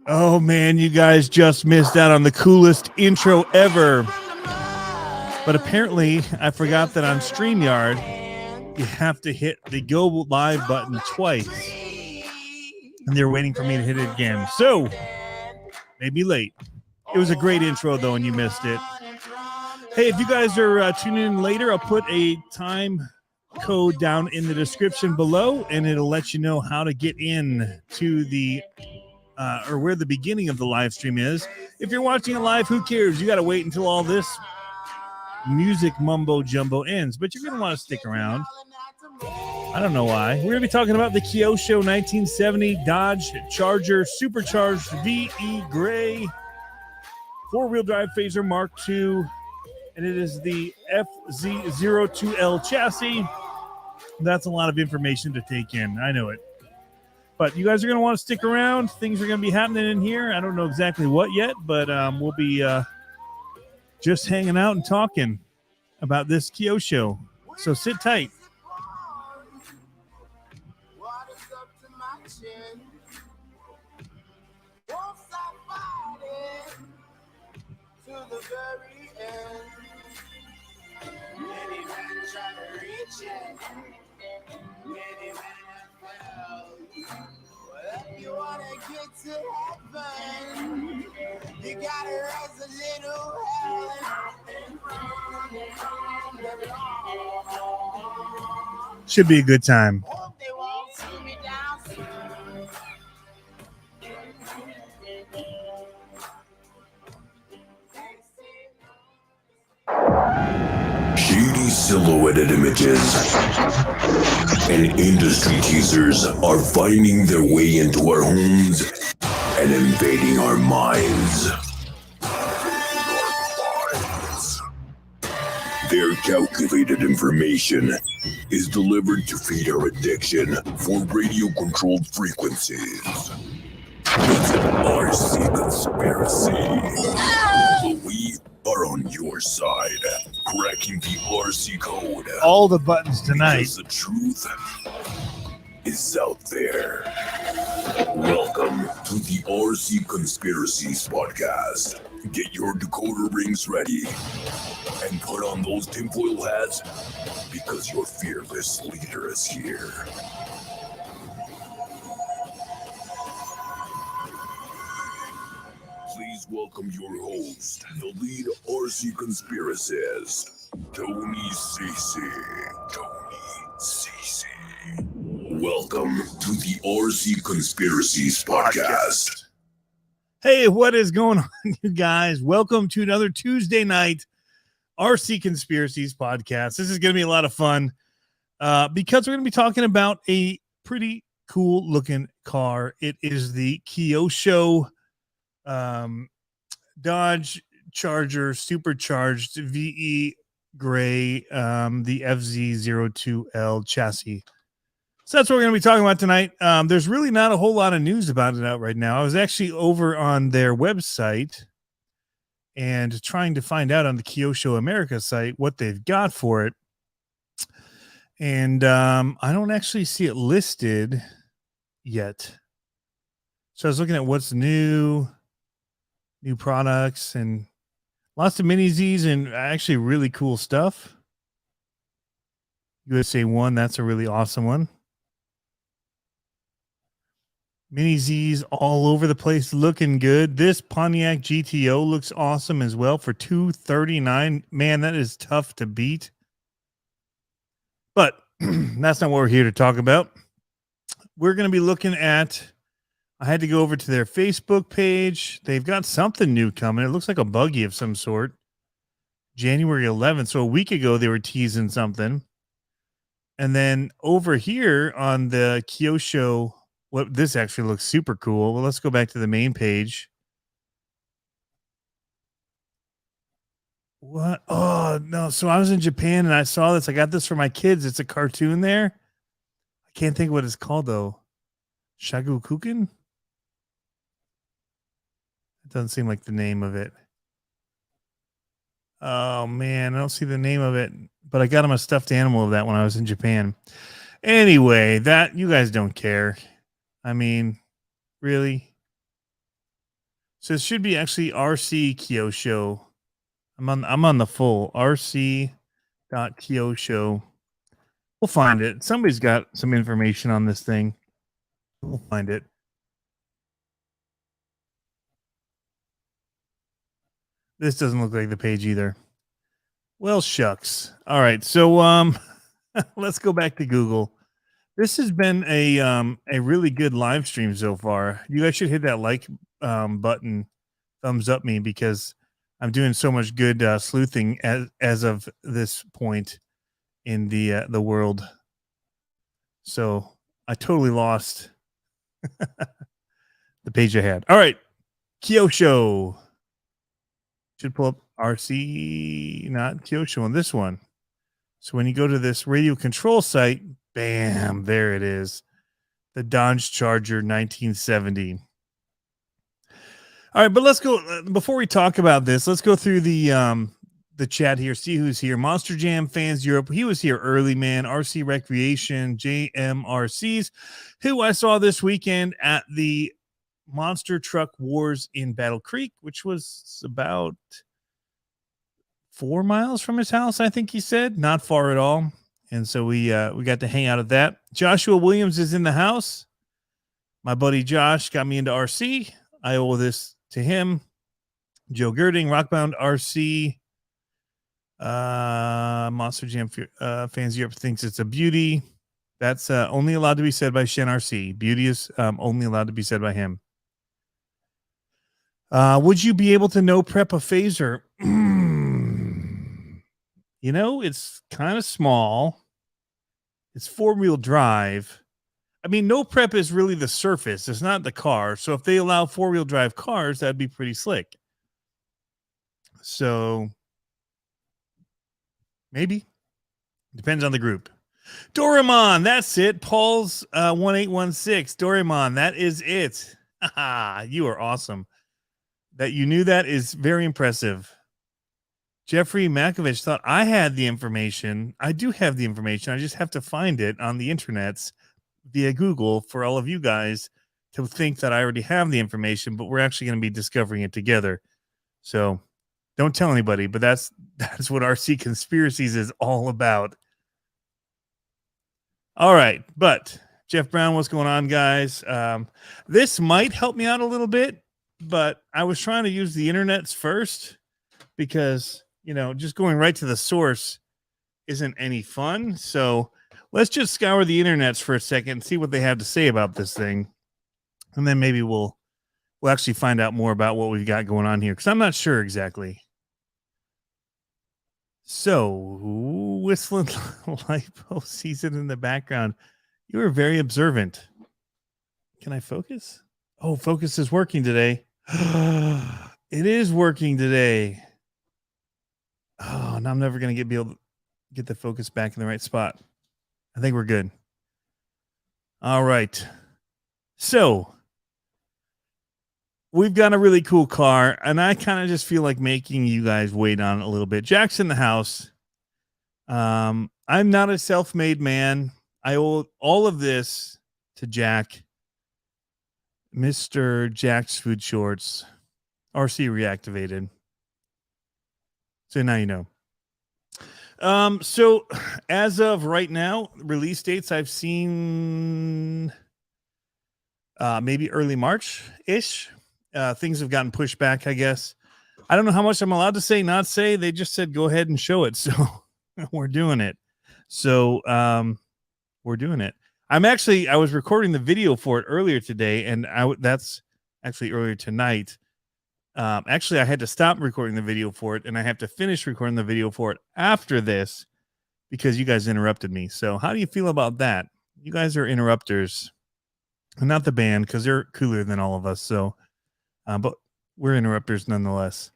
Oh man, you guys just missed out on the coolest intro ever. But apparently, I forgot that on StreamYard, you have to hit the go live button twice. And they're waiting for me to hit it again. So, maybe late. It was a great intro, though, and you missed it. Hey, if you guys are tuning in later, I'll put a time code down in the description below, and it'll let you know how to get in to the or where the beginning of the live stream is. If you're watching it live, who cares? You got to wait until all this music mumbo jumbo ends, but you're going to want to stick around. I don't know why. We're going to be talking about the Kyosho 1970 Dodge Charger Supercharged VE Gray 4-wheel drive Fazer Mark II, and it is the FZ02L chassis. That's a lot of information to take in. I know it. But you guys are going to want to stick around. Things are going to be happening in here. I don't know exactly what yet, but we'll be just hanging out and talking about this Kyosho. So sit tight. You wanna get to heaven, you gotta raise a little hell. Should be a good time. Hope they won't see me down soon. Shady silhouetted images and industry teasers are finding their way into our homes and invading our minds. Their calculated information is delivered to feed our addiction for radio-controlled frequencies. It's an RC conspiracy. But we are on your side, cracking the RC code. All the buttons tonight. Because the truth is out there. Welcome to the RC Conspiracies podcast. Get your decoder rings ready and put on those tinfoil hats because your fearless leader is here. Please welcome your host, the lead RC conspiracist, Tony CC. Tony CC. Welcome to the RC Conspiracies podcast. Hey, what is going on, you guys? Welcome to another Tuesday night RC Conspiracies podcast. This is going to be a lot of fun because we're going to be talking about a pretty cool looking car. It is the Kyosho Dodge Charger Supercharged VE Gray, the FZ02L chassis. So that's what we're going to be talking about tonight. There's really not a whole lot of news about it out right now. I was actually over on their website and trying to find out on the Kyosho America site what they've got for it. And I don't actually see it listed yet. So I was looking at what's new products, and lots of mini Z's and actually really cool stuff. USA 1, that's a really awesome one. Mini Z's all over the place, looking good. This Pontiac GTO looks awesome as well for $239. Man, that is tough to beat. But that's not what we're here to talk about. We're going to be looking at, I had to go over to their Facebook page. They've got something new coming. It looks like a buggy of some sort. January 11th. So a week ago, they were teasing something. And then over here on the Kyosho, this actually looks super cool. Well, let's go back to the main page. What? Oh, no. So I was in Japan and I saw this. I got this for my kids. It's a cartoon there. I can't think of what it's called, though. Shagukuken? It doesn't seem like the name of it. Oh, man. I don't see the name of it. But I got him a stuffed animal of that when I was in Japan. Anyway, that you guys don't care. I mean, really? So it should be actually RC Kyosho. I'm on the full RC.Kyosho. We'll find it. Somebody's got some information on this thing. We'll find it. This doesn't look like the page either. Well, shucks. All right. So let's go back to Google. This has been a really good live stream so far. You guys should hit that like button, thumbs up me, because I'm doing so much good sleuthing as of this point in the world. So I totally lost the page I had. All right, Kyosho should pull up RC, not Kyosho on this one. So when you go to this radio control site, bam, there it is. The Dodge Charger 1970. All right, but let's go before we talk about this. Let's go through the chat here. See who's here. Monster Jam Fans Europe. He was here early, man. RC Recreation, JMRCs, who I saw this weekend at the Monster Truck Wars in Battle Creek, which was about 4 miles from his house, I think he said. Not far at all. And so we got to hang out at that. Joshua Williams is in the house. My buddy Josh got me into RC. I owe this to him. Joe Girding, Rockbound RC. Monster Jam Fans Europe thinks it's a beauty. That's only allowed to be said by Shen RC. Beauty is only allowed to be said by him. Would you be able to no prep a Fazer? You know, it's kind of small. It's 4-wheel drive. I mean, no prep is really the surface. It's not the car. So if they allow 4-wheel drive cars, that'd be pretty slick. So maybe. Depends on the group. Doraemon, that's it. Paul's 1816. Doraemon, that is it. You are awesome. That you knew that is very impressive. Jeffrey Makovich thought I had the information. I do have the information. I just have to find it on the internets via Google for all of you guys to think that I already have the information, but we're actually going to be discovering it together. So don't tell anybody, but that's what RC Conspiracies is all about. All right, but Jeff Brown, what's going on, guys? This might help me out a little bit, but I was trying to use the internets first because, you know, just going right to the source isn't any fun. So let's just scour the internets for a second and see what they have to say about this thing. And then maybe we'll actually find out more about what we've got going on here, because I'm not sure exactly. So, whistling lipo season in the background. You are very observant. Can I focus? Oh, focus is working today. It is working today. Oh, now I'm never going to be able to get the focus back in the right spot. I think we're good. All right. So we've got a really cool car, and I kind of just feel like making you guys wait on it a little bit. Jack's in the house. I'm not a self-made man. I owe all of this to Jack, Mr. Jack's Food Shorts, RC Reactivated. So now you know. So as of right now, release dates I've seen maybe early March-ish. Things have gotten pushed back, I guess. I don't know how much I'm allowed to say, not say. They just said go ahead and show it. So we're doing it. So we're doing it. I was recording the video for it earlier today, and that's actually earlier tonight. Actually, I had to stop recording the video for it, and I have to finish recording the video for it after this because you guys interrupted me. So how do you feel about that? You guys are interrupters, not the band, because they're cooler than all of us. So, but we're interrupters nonetheless.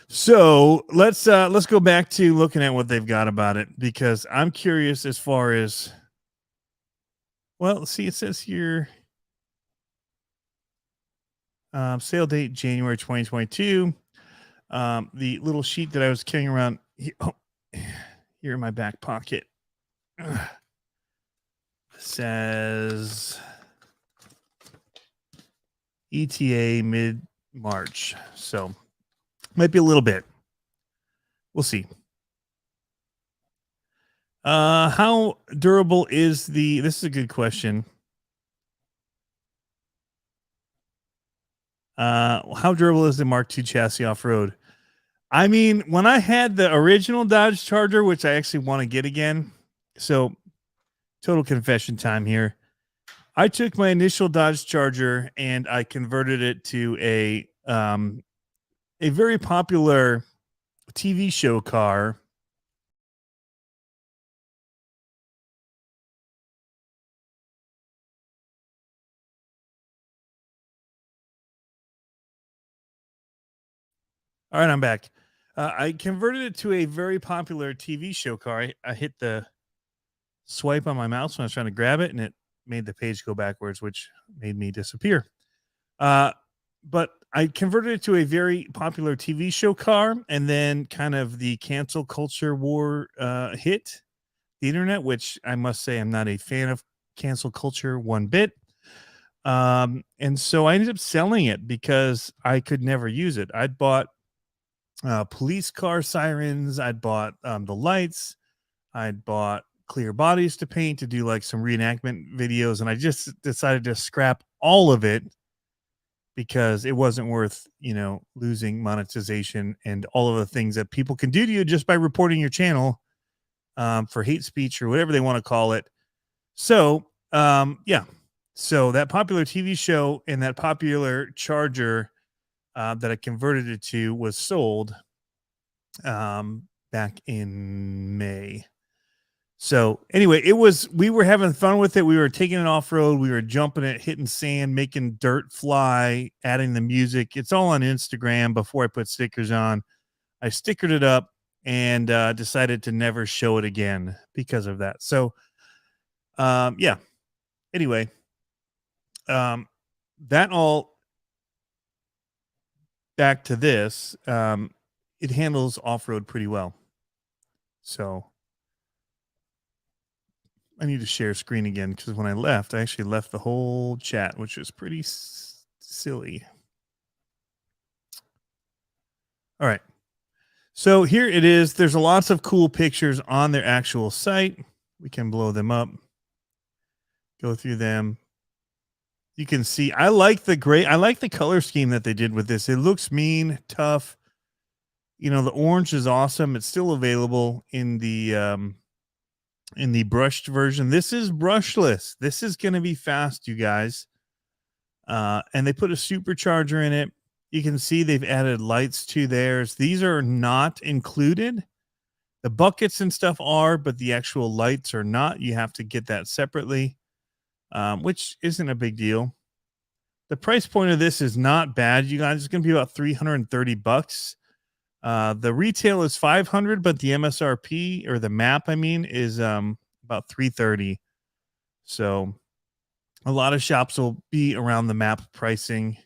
So let's go back to looking at what they've got about it, because I'm curious as far as, well, see, it says here, sale date January 2022. The little sheet that I was carrying around here in my back pocket says ETA mid-March. So might be a little bit. We'll see. How durable is this is a good question. How durable is the Mark II chassis off-road? I mean, when I had the original Dodge Charger, which I actually want to get again. So total confession time here. I took my initial Dodge Charger and I converted it to a very popular TV show car. All right, I'm back. I converted it to a very popular TV show car. I hit the swipe on my mouse when I was trying to grab it, and it made the page go backwards, which made me disappear. But I converted it to a very popular TV show car, and then kind of the cancel culture war hit the internet, which I must say I'm not a fan of cancel culture one bit. And so I ended up selling it because I could never use it. I'd bought police car sirens. I'd bought the lights. I'd bought clear bodies to paint to do like some reenactment videos. And I just decided to scrap all of it because it wasn't worth, losing monetization and all of the things that people can do to you just by reporting your channel for hate speech or whatever they want to call it. So, yeah. So that popular TV show and that popular Charger that I converted it to was sold back in May. So anyway, we were having fun with it. We were taking it off road. We were jumping it, hitting sand, making dirt fly, adding the music. It's all on Instagram before I put stickers on. I stickered it up and decided to never show it again because of that. So, yeah. Anyway, that all back to this, it handles off-road pretty well. So I need to share screen again because when I left, I actually left the whole chat, which was pretty silly. All right. So here it is. There's lots of cool pictures on their actual site. We can blow them up, go through them. You can see, I like the gray. I like the color scheme that they did with this. It looks mean, tough. The orange is awesome. It's still available in the brushed version. This is brushless. This is going to be fast, you guys. And they put a supercharger in it. You can see they've added lights to theirs. These are not included. The buckets and stuff are, but the actual lights are not. You have to get that separately, which isn't a big deal. The price point of this is not bad, you guys. It's going to be about $330. The retail is $500, but the MSRP or the map, is about $330. So a lot of shops will be around the map pricing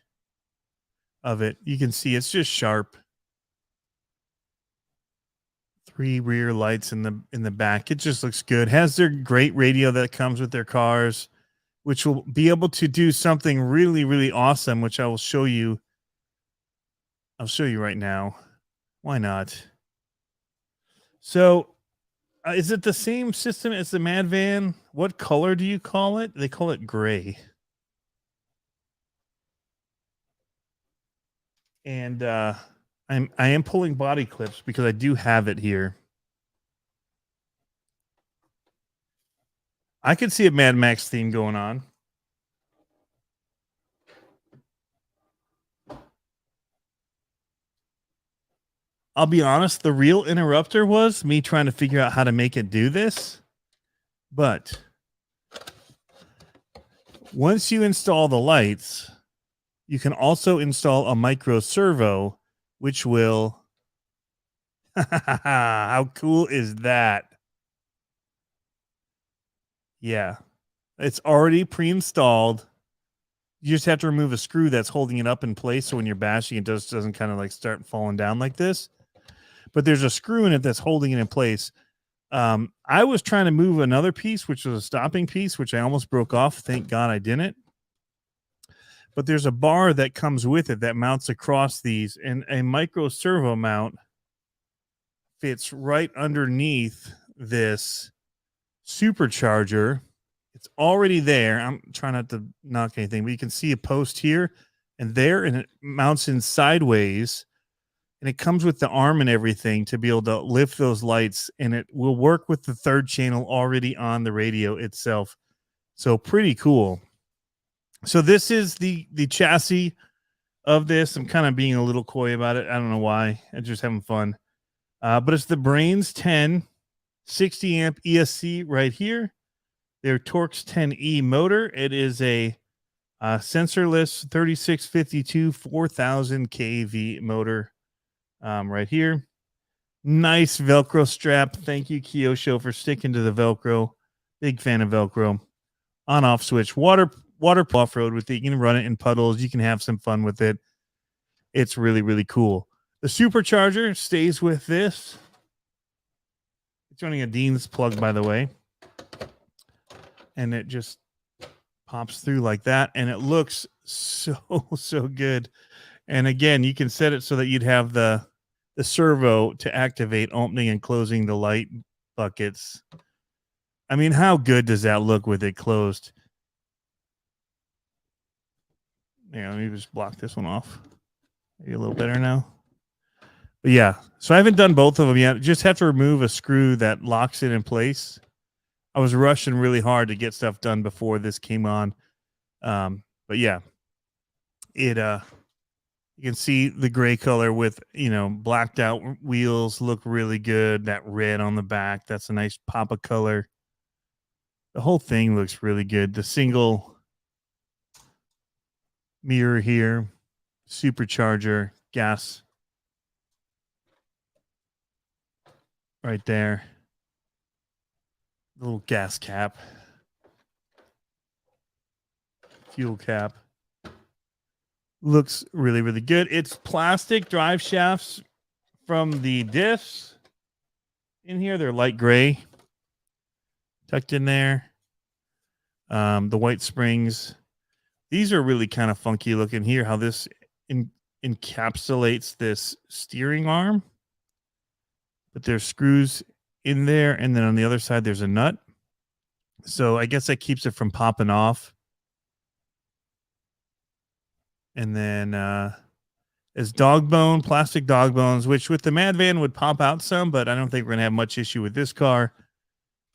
of it. You can see it's just sharp. 3 rear lights in the back. It just looks good. Has their great radio that comes with their cars, which will be able to do something really, really awesome, which I will show you. I'll show you right now. Why not? So is it the same system as the Mad Van? What color do you call it? They call it gray. And I am pulling body clips because I do have it here. I could see a Mad Max theme going on. I'll be honest, the real interrupter was me trying to figure out how to make it do this. But once you install the lights, you can also install a micro servo, which will... How cool is that? Yeah. It's already pre-installed. You just have to remove a screw that's holding it up in place, so when you're bashing, it doesn't kind of like start falling down like this. But there's a screw in it that's holding it in place. I was trying to move another piece, which was a stopping piece, which I almost broke off. Thank God I didn't. but there's a bar that comes with it that mounts across these, and a micro servo mount fits right underneath this supercharger. It's already there. I'm trying not to knock anything, but you can see a post here and there, and it mounts in sideways, and it comes with the arm and everything to be able to lift those lights, and it will work with the third channel already on the radio itself. So pretty cool. So this is the chassis of this. I'm kind of being a little coy about it. I don't know why. I'm just having fun. But it's the Brains 10 60 amp ESC right here. Their Torx 10E motor. It is a sensorless 3652 4000 kV motor right here. Nice Velcro strap. Thank you, Kyosho, for sticking to the Velcro. Big fan of Velcro. On-off switch. Water off-road with it. You can run it in puddles. You can have some fun with it. It's really, really cool. The supercharger stays with this. It's running a Dean's plug, by the way. And it just pops through like that. And it looks so good. And again, you can set it so that you'd have the servo to activate opening and closing the light buckets. I mean, how good does that look with it closed? Yeah, let me just block this one off. Maybe a little better now. But yeah, so I haven't done both of them yet. Just have to remove a screw that locks it in place. I was rushing really hard to get stuff done before this came on. But yeah, it you can see the gray color with, blacked out wheels look really good. That red on the back, that's a nice pop of color. The whole thing looks really good. The single mirror here, supercharger, gas right there. The little gas cap, fuel cap. Looks really, really good. It's plastic drive shafts from the diffs in here. They're light gray, tucked in there. The white springs. These are really kind of funky looking here, how this encapsulates this steering arm. But there's screws in there, and then on the other side there's a nut. So I guess that keeps it from popping off. And then is dog bone, plastic dog bones, which with the Mad Van would pop out some, but I don't think we're going to have much issue with this car.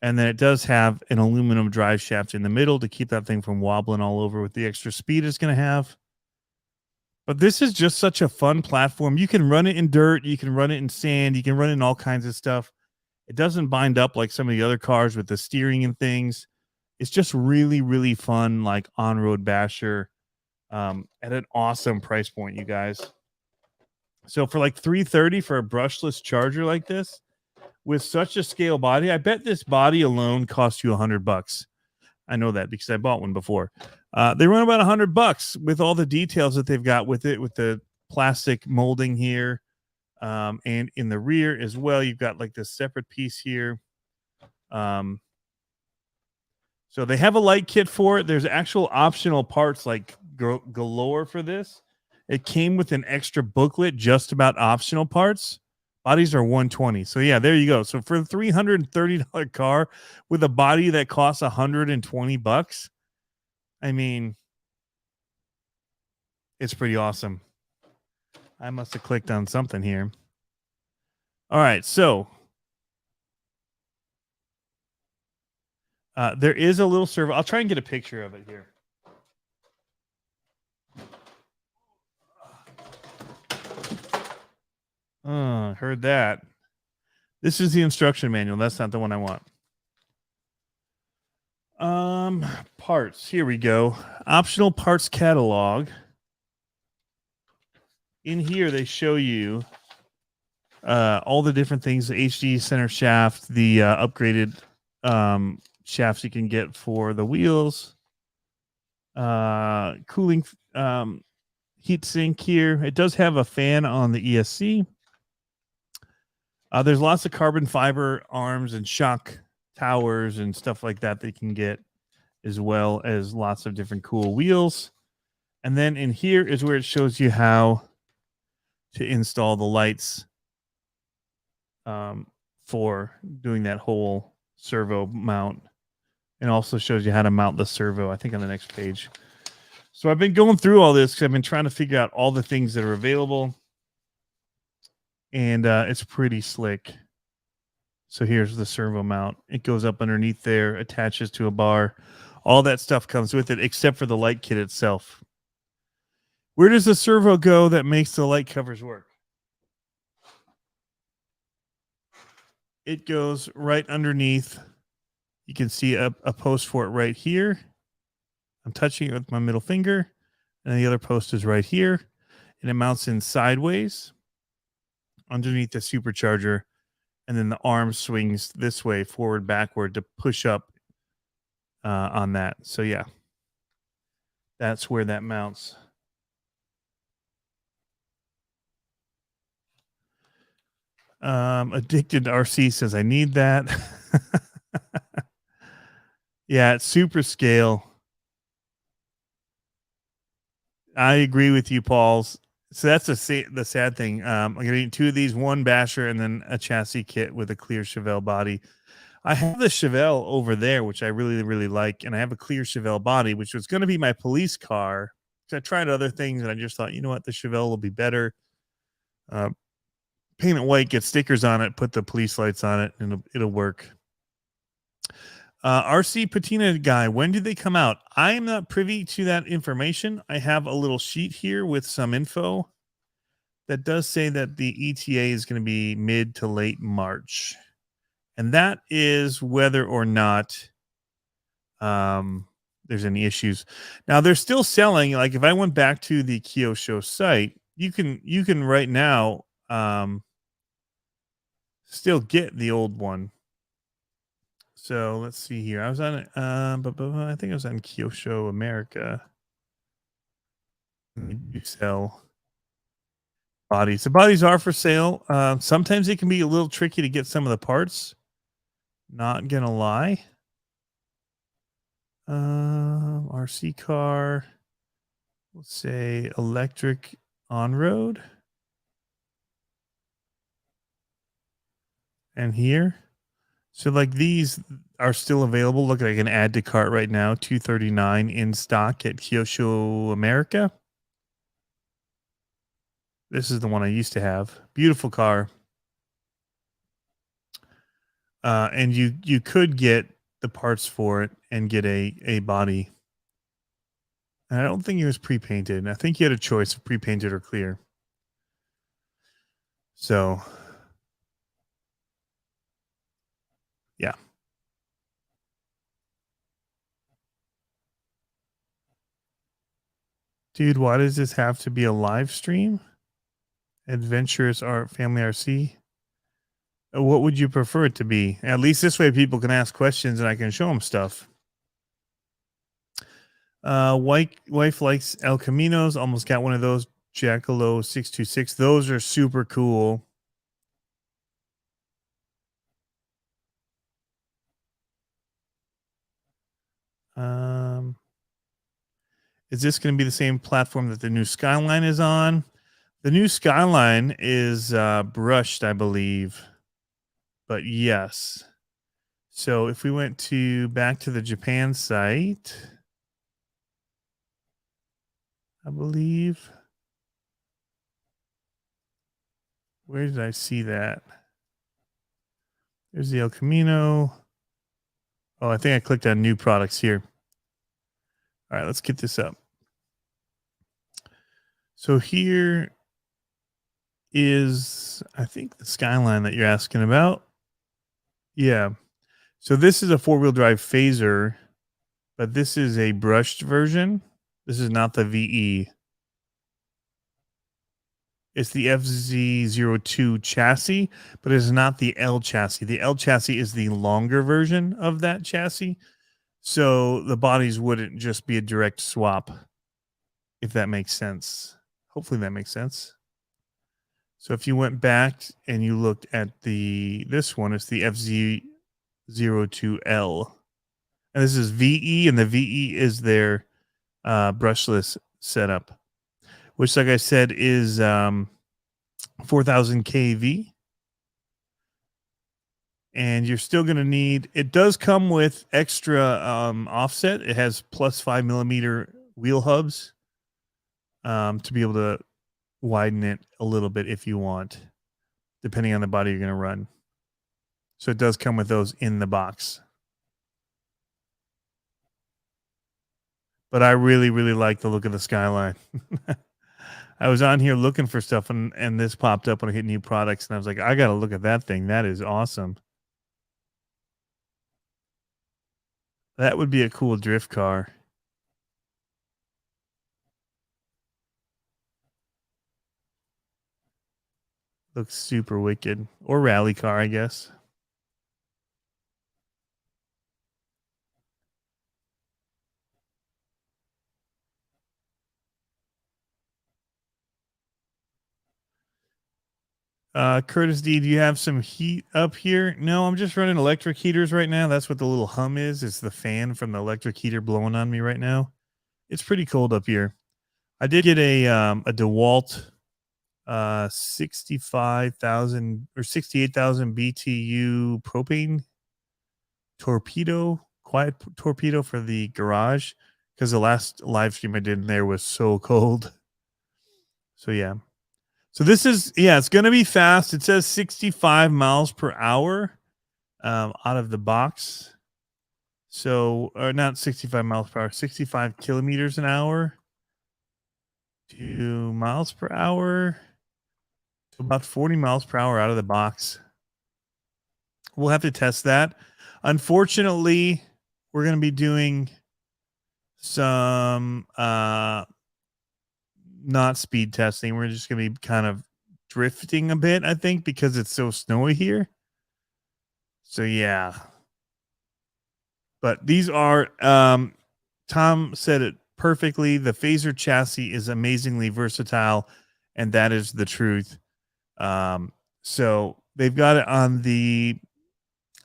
And then it does have an aluminum drive shaft in the middle to keep that thing from wobbling all over with the extra speed it's going to have. But this is just such a fun platform. You can run it in dirt. You can run it in sand. You can run it in all kinds of stuff. It doesn't bind up like some of the other cars with the steering and things. It's just really, really fun, like on-road basher at an awesome price point, you guys. So for like $330 for a brushless charger like this, with such a scale body, I bet this body alone costs you $100. I know that because I bought one before. They run about $100 with all the details that they've got with it, with the plastic molding here, and in the rear as well. You've got like this separate piece here. So they have a light kit for it. There's actual optional parts like galore for this. It came with an extra booklet just about optional parts. Bodies are $120. So yeah, there you go. So for a $330 car with a body that costs $120, I mean, it's pretty awesome. I must have clicked on something here. All right, so there is a little servo. I'll try and get a picture of it here. Heard that. This is the instruction manual. That's not the one I want. Parts. Here we go. Optional parts catalog. In here, they show you all the different things: the HD center shaft, the upgraded shafts you can get for the wheels, cooling heat sink here. It does have a fan on the ESC. There's lots of carbon fiber arms and shock towers and stuff like that they can get, as well as lots of different cool wheels. And then in here is where it shows you how to install the lights for doing that whole servo mount. And also shows you how to mount the servo, I think, on the next page. So I've been going through all this because I've been trying to figure out all the things that are available. And it's pretty slick. So here's the servo mount. It goes up underneath there, attaches to a bar. All that stuff comes with it, except for the light kit itself. Where does the servo go that makes the light covers work? It goes right underneath. You can see a post for it right here. I'm touching it with my middle finger. And the other post is right here. And it mounts in sideways underneath the supercharger. And then the arm swings this way, forward, backward to push up on that. So, yeah, that's where that mounts. Addicted to RC says, I need that. Yeah, it's super scale. I agree with you, Pauls. So that's the sad thing. I'm going to need 2 of these, 1 basher, and then a chassis kit with a clear Chevelle body. I have the Chevelle over there, which I really, really like, and I have a clear Chevelle body, which was going to be my police car. So I tried other things, and I just thought, you know what, the Chevelle will be better. Paint it white, get stickers on it, put the police lights on it, and it'll work. RC Patina guy, when did they come out? I am not privy to that information. I have a little sheet here with some info that does say that the ETA is going to be mid to late March. And that is whether or not there's any issues. Now, they're still selling. Like if I went back to the Kyosho site, you can right now still get the old one. So let's see here. I was on it, I think I was on Kyosho America. You sell bodies. The bodies are for sale. Sometimes it can be a little tricky to get some of the parts. Not gonna lie. RC car. Let's say electric on road. And here. So like these are still available. Look, I can add to cart right now. $239 in stock at Kyosho America. This is the one I used to have. Beautiful car. And you could get the parts for it and get a body. And I don't think it was pre-painted. I think you had a choice of pre-painted or clear. So, yeah. Dude, why does this have to be a live stream? Adventurous Art Family RC. What would you prefer it to be? At least this way people can ask questions and I can show them stuff. Wife likes El Caminos. Almost got one of those. Jackalow 626. Those are super cool. Is this going to be the same platform that the new Skyline is on? The new Skyline is brushed, I believe. But yes. So if we went back to the Japan site, I believe. Where did I see that? There's the El Camino. Oh, I think I clicked on new products here. All right, let's get this up. So here is, I think, the Skyline that you're asking about. Yeah. So this is a 4-wheel drive Fazer, but this is a brushed version. This is not the VE. It's the FZ02 chassis, but it is not the L chassis. The L chassis is the longer version of that chassis. So the bodies wouldn't just be a direct swap, if that makes sense. Hopefully that makes sense. So if you went back and you looked at this one, it's the FZ02L. And this is VE, and the VE is their brushless setup, which, like I said, is 4,000 kV. And you're still going to need, it does come with extra offset. It has plus 5mm wheel hubs to be able to widen it a little bit if you want, depending on the body you're going to run. So it does come with those in the box. But I really, really like the look of the Skyline. I was on here looking for stuff, and this popped up when I hit new products, and I was like, I got to look at that thing. That is awesome. That would be a cool drift car. Looks super wicked. Or rally car, I guess. Curtis D, do you have some heat up here? No, I'm just running electric heaters right now. That's what the little hum is. It's the fan from the electric heater blowing on me right now. It's pretty cold up here. I did get a DeWalt 65,000 or 68,000 BTU propane quiet torpedo for the garage, because the last live stream I did in there was so cold. So yeah. So this is, it's going to be fast. It says 65 miles per hour out of the box. So, or not 65 miles per hour, 65 kilometers an hour. 2 miles per hour. About 40 miles per hour out of the box. We'll have to test that. Unfortunately, we're going to be doing some not speed testing. We're just going to be kind of drifting a bit, I think, because it's so snowy here. So yeah. But these are Tom said it perfectly. The Fazer chassis is amazingly versatile, and that is the truth. So they've got it on the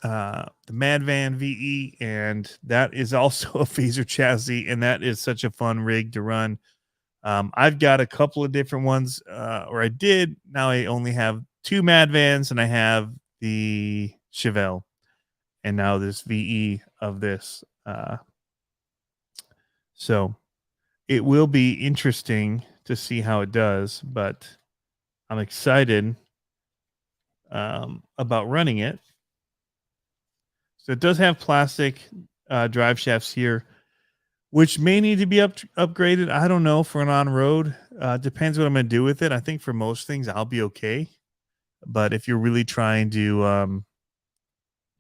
Mad Van VE, and that is also a Fazer chassis, and that is such a fun rig to run. I've got a couple of different ones, or I did. Now I only have 2 Mad Vans, and I have the Chevelle, and now this VE of this. So it will be interesting to see how it does, but I'm excited about running it. So it does have plastic drive shafts here, which may need to be upgraded. I don't know, for an on-road. Depends what I'm going to do with it. I think for most things I'll be okay. But if you're really trying to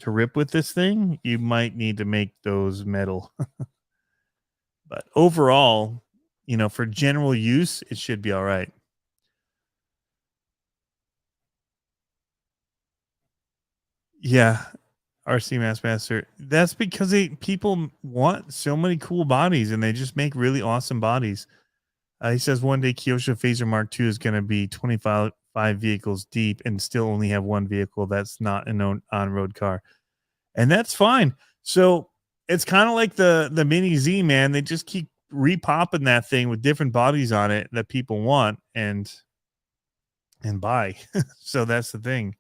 rip with this thing, you might need to make those metal. But overall, for general use, it should be all right. Yeah. RC Master. That's because people want so many cool bodies, and they just make really awesome bodies. He says one day Kyosho Fazer Mark II is going to be 25 vehicles deep and still only have one vehicle that's not an on-road car. And that's fine. So it's kind of like the Mini Z, man. They just keep repopping that thing with different bodies on it that people want and buy. So that's the thing.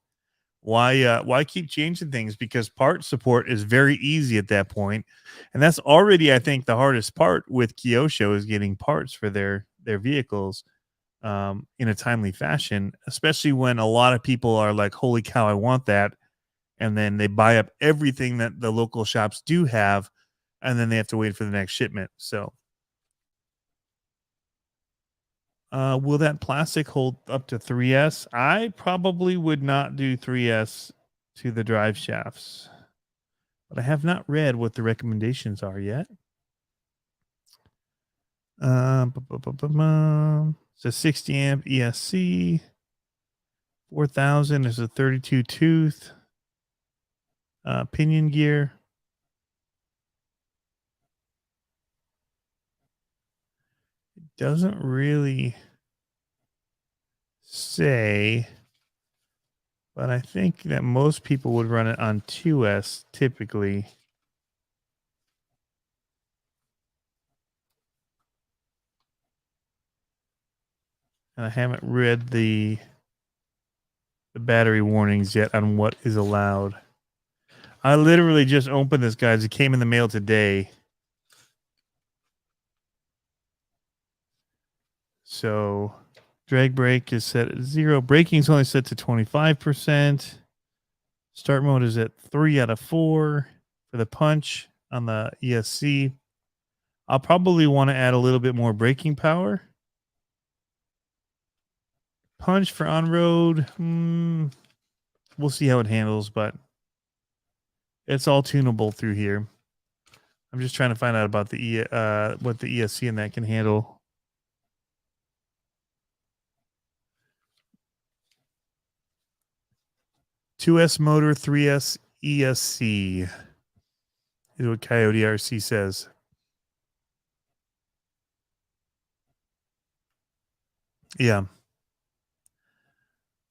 Why keep changing things? Because part support is very easy at that point, and that's already, I think, the hardest part with Kyosho is getting parts for their vehicles in a timely fashion, especially when a lot of people are like, holy cow, I want that, and then they buy up everything that the local shops do have, and then they have to wait for the next shipment. So will that plastic hold up to 3S? I probably would not do 3S to the drive shafts, but I have not read what the recommendations are yet. It's a 60 amp ESC. 4,000 is a 32 tooth pinion gear. Doesn't really say, but I think that most people would run it on 2S typically. And I haven't read the battery warnings yet on what is allowed. I literally just opened this, guys. It came in the mail today. So drag brake is set at 0. Braking is only set to 25%. Start mode is at 3 out of 4 for the punch on the ESC. I'll probably want to add a little bit more braking power. Punch for on-road. We'll see how it handles, but it's all tunable through here. I'm just trying to find out about the what the ESC and that can handle. "2S motor, 3S ESC" is what Coyote RC says. Yeah.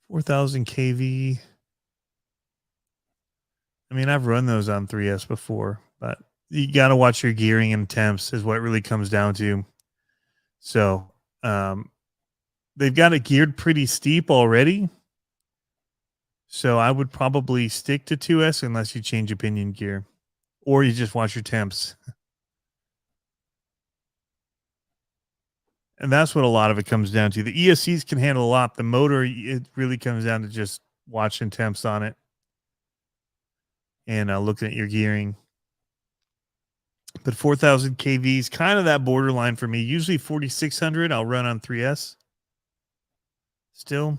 4,000 kV. I mean, I've run those on 3S before, but you got to watch your gearing and temps is what it really comes down to. So they've got it geared pretty steep already. So I would probably stick to 2S unless you change your pinion gear or you just watch your temps. And that's what a lot of it comes down to. The ESCs can handle a lot. The motor, it really comes down to just watching temps on it and looking at your gearing. But 4,000 kV is kind of that borderline for me. Usually 4,600 I'll run on 3S still.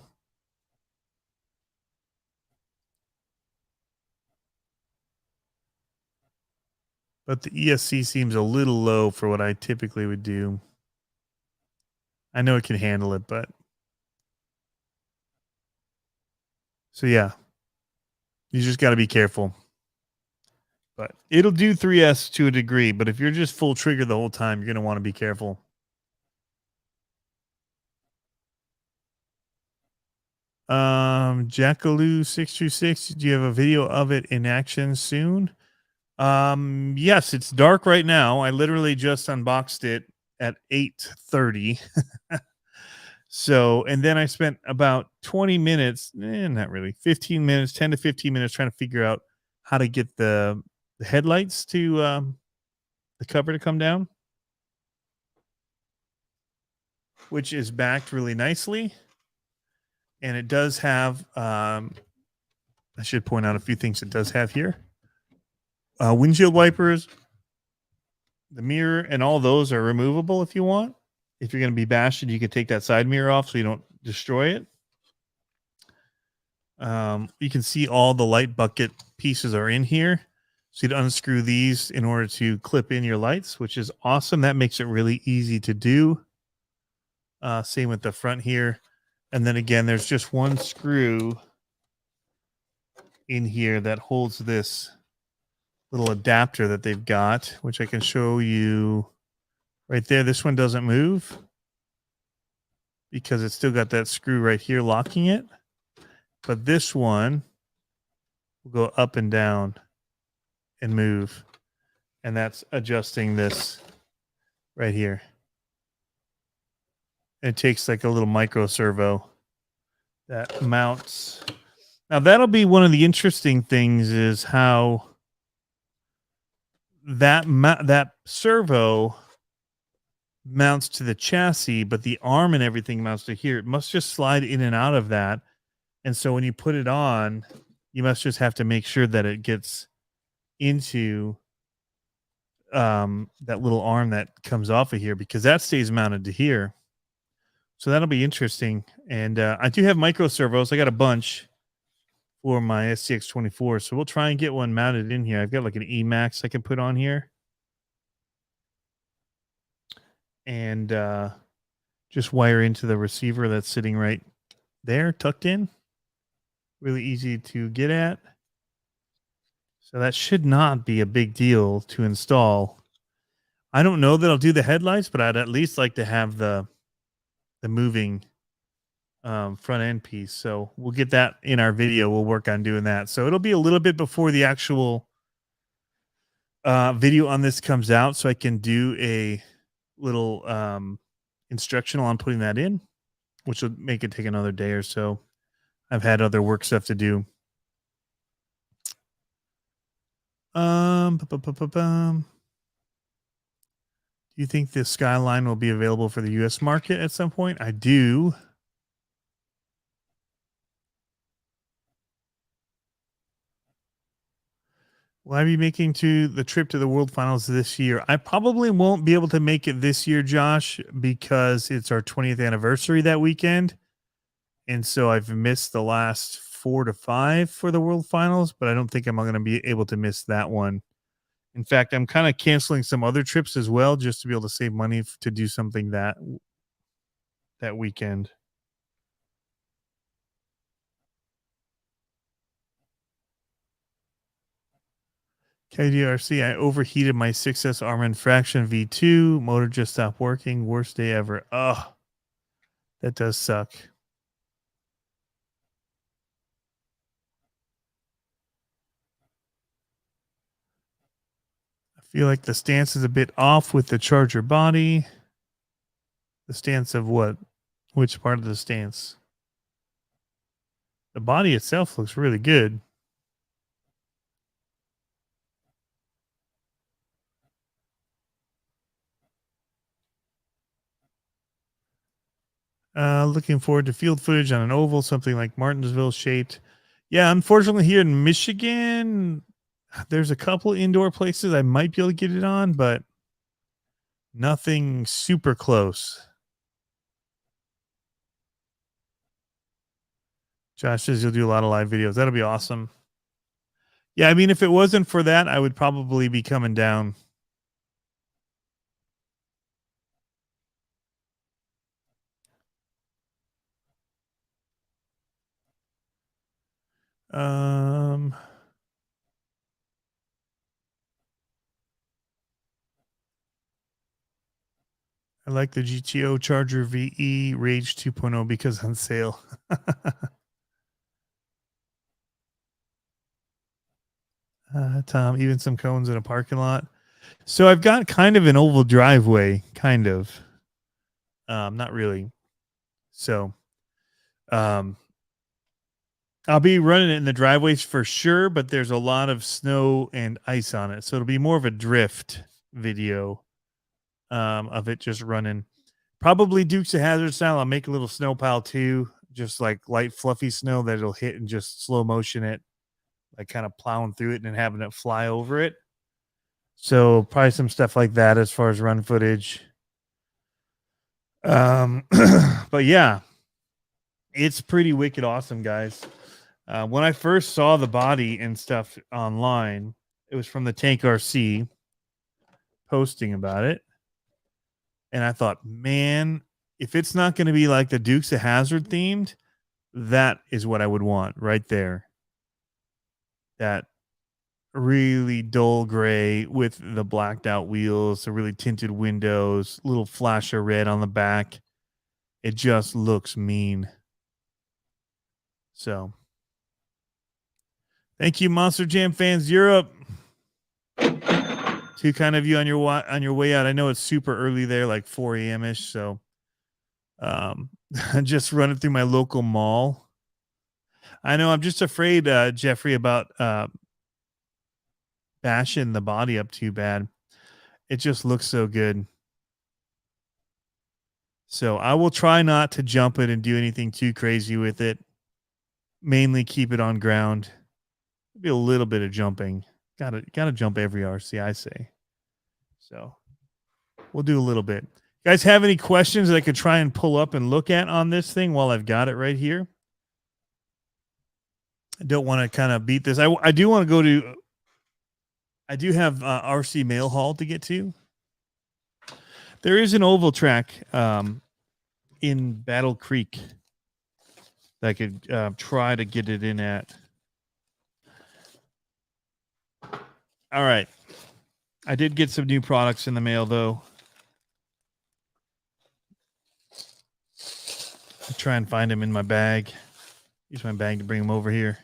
But the ESC seems a little low for what I typically would do. I know it can handle it, but so yeah, you just got to be careful. But it'll do 3S to a degree, but if you're just full trigger the whole time, you're going to want to be careful. Jackaloo 626, do you have a video of it in action soon? Yes, it's dark right now. I literally just unboxed it at 8:30. So, and then I spent about 20 minutes, not really, 15 minutes, 10 to 15 minutes trying to figure out how to get the headlights to the cover to come down, which is backed really nicely. And it does have, I should point out a few things it does have here. Windshield wipers, the mirror, and all those are removable if you want. If you're going to be bashing, you can take that side mirror off so you don't destroy it. You can see all the light bucket pieces are in here. So you'd unscrew these in order to clip in your lights, which is awesome. That makes it really easy to do. Same with the front here. And then again, there's just one screw in here that holds this little adapter that they've got, which I can show you right there. This one doesn't move because it's still got that screw right here locking it. But this one will go up and down and move. And that's adjusting this right here. It takes like a little micro servo that mounts. Now that'll be one of the interesting things is how that servo mounts to the chassis, but the arm and everything mounts to here. It must just slide in and out of that. And so when you put it on, you must just have to make sure that it gets into that little arm that comes off of here, because that stays mounted to here. So that'll be interesting. And I do have micro servos. I got a bunch for my SCX24. So we'll try and get one mounted in here. I've got like an Emax I can put on here. And just wire into the receiver that's sitting right there, tucked in. Really easy to get at. So that should not be a big deal to install. I don't know that I'll do the headlights, but I'd at least like to have the moving front end piece. So we'll get that in our video. We'll work on doing that. So it'll be a little bit before the actual video on this comes out, so I can do a little instructional on putting that in. which would make it take another day or so. I've had other work stuff to do. Do you think the Skyline will be available for the U.S. market at some point? I do. Will I be making the trip to the World Finals this year? I probably won't be able to make it this year, Josh, because it's our 20th anniversary that weekend. And so I've missed the last 4 to 5 for the World Finals, but I don't think I'm going to be able to miss that one. In fact, I'm kind of canceling some other trips as well, just to be able to save money to do something that weekend. KDRC, I overheated my 6S Armin Fraction V2. Motor just stopped working. Worst day ever. Oh, that does suck. I feel like the stance is a bit off with the Charger body. The stance of what? Which part of the stance? The body itself looks really good. Looking forward to field footage on an oval, something like Martinsville shaped. Yeah, unfortunately here in Michigan, there's a couple indoor places I might be able to get it on, but nothing super close. Josh says you'll do a lot of live videos. That'll be awesome. Yeah, I mean, if it wasn't for that, I would probably be coming down. I like the GTO Charger VE Rage 2.0 because on sale. Tom, even some cones in a parking lot. So I've got kind of an oval driveway, kind of. Not really. So I'll be running it in the driveways for sure, but there's a lot of snow and ice on it. So it'll be more of a drift video of it just running. Probably Dukes of Hazzard style. I'll make a little snow pile too, just like light fluffy snow that it'll hit and just slow motion it, like kind of plowing through it and then having it fly over it. So probably some stuff like that as far as run footage. But yeah, it's pretty wicked awesome, guys. When I first saw the body and stuff online, it was from the Tank RC posting about it. And I thought, man, if it's not going to be like the Dukes of Hazzard themed, that is what I would want right there. That really dull gray with the blacked out wheels, the really tinted windows, little flash of red on the back. It just looks mean. So, thank you, Monster Jam fans Europe. Too kind of you on your way out. I know it's super early there, like 4 a.m. ish. So, just running through my local mall. I know I'm just afraid, Jeffrey, about bashing the body up too bad. It just looks so good. So I will try not to jump it and do anything too crazy with it. Mainly keep it on ground. Maybe a little bit of jumping. Gotta jump every RC, I say. So we'll do a little bit. You guys have any questions that I could try and pull up and look at on this thing while I've got it right here? I don't want to kind of beat this. I do want to go to. I do have RC Mail Hall to get to. There is an oval track in Battle Creek that I could try to get it in at. All right. I did get some new products in the mail, though. I'll try and find them in my bag. Use my bag to bring them over here.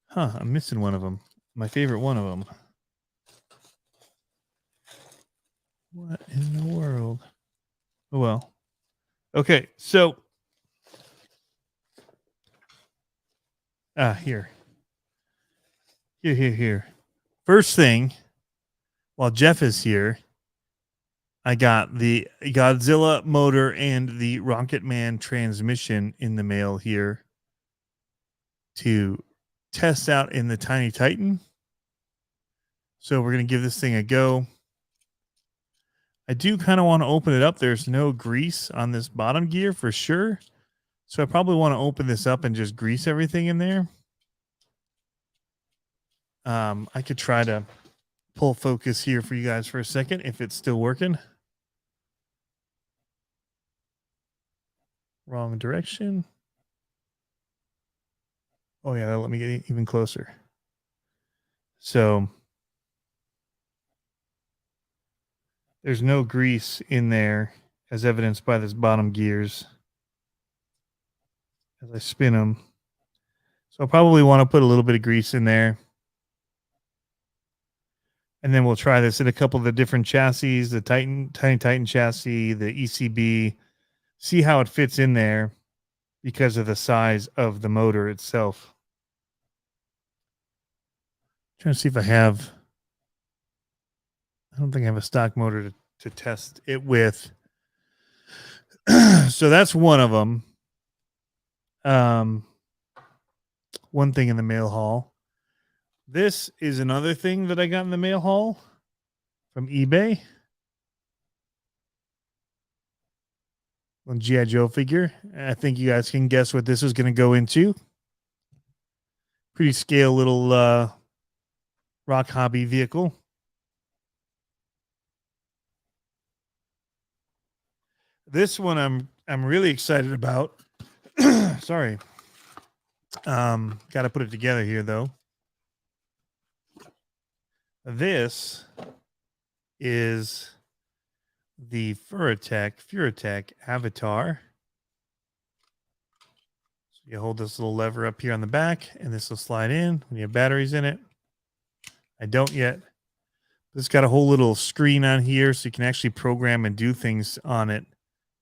Huh, I'm missing one of them. My favorite one of them. What in the world? Oh, well. Okay, so Here. Here. First thing, while Jeff is here, I got the Godzilla motor and the Rocket Man transmission in the mail here to test out in the Tiny Titan. So we're going to give this thing a go. I do kind of want to open it up. There's no grease on this bottom gear for sure. So I probably want to open this up and just grease everything in there. I could try to pull focus here for you guys for a second if it's still working. Wrong direction. Oh yeah, let me get even closer. So there's no grease in there as evidenced by this bottom gears as I spin them. So I'll probably want to put a little bit of grease in there. And then we'll try this in a couple of the different chassis, the Tiny Titan chassis, the ECB, see how it fits in there because of the size of the motor itself. Trying to see if I don't think I have a stock motor to test it with. So that's one of them. One thing in the mail haul. This is another thing that I got in the mail haul from eBay. One G.I. Joe figure. I think you guys can guess what this is going to go into. Pretty scale little rock hobby vehicle. This one I'm really excited about. Sorry. Got to put it together here though. This is the Furatech Avatar. So you hold this little lever up here on the back, and this will slide in when you have batteries in it. I don't yet. It's got a whole little screen on here, so you can actually program and do things on it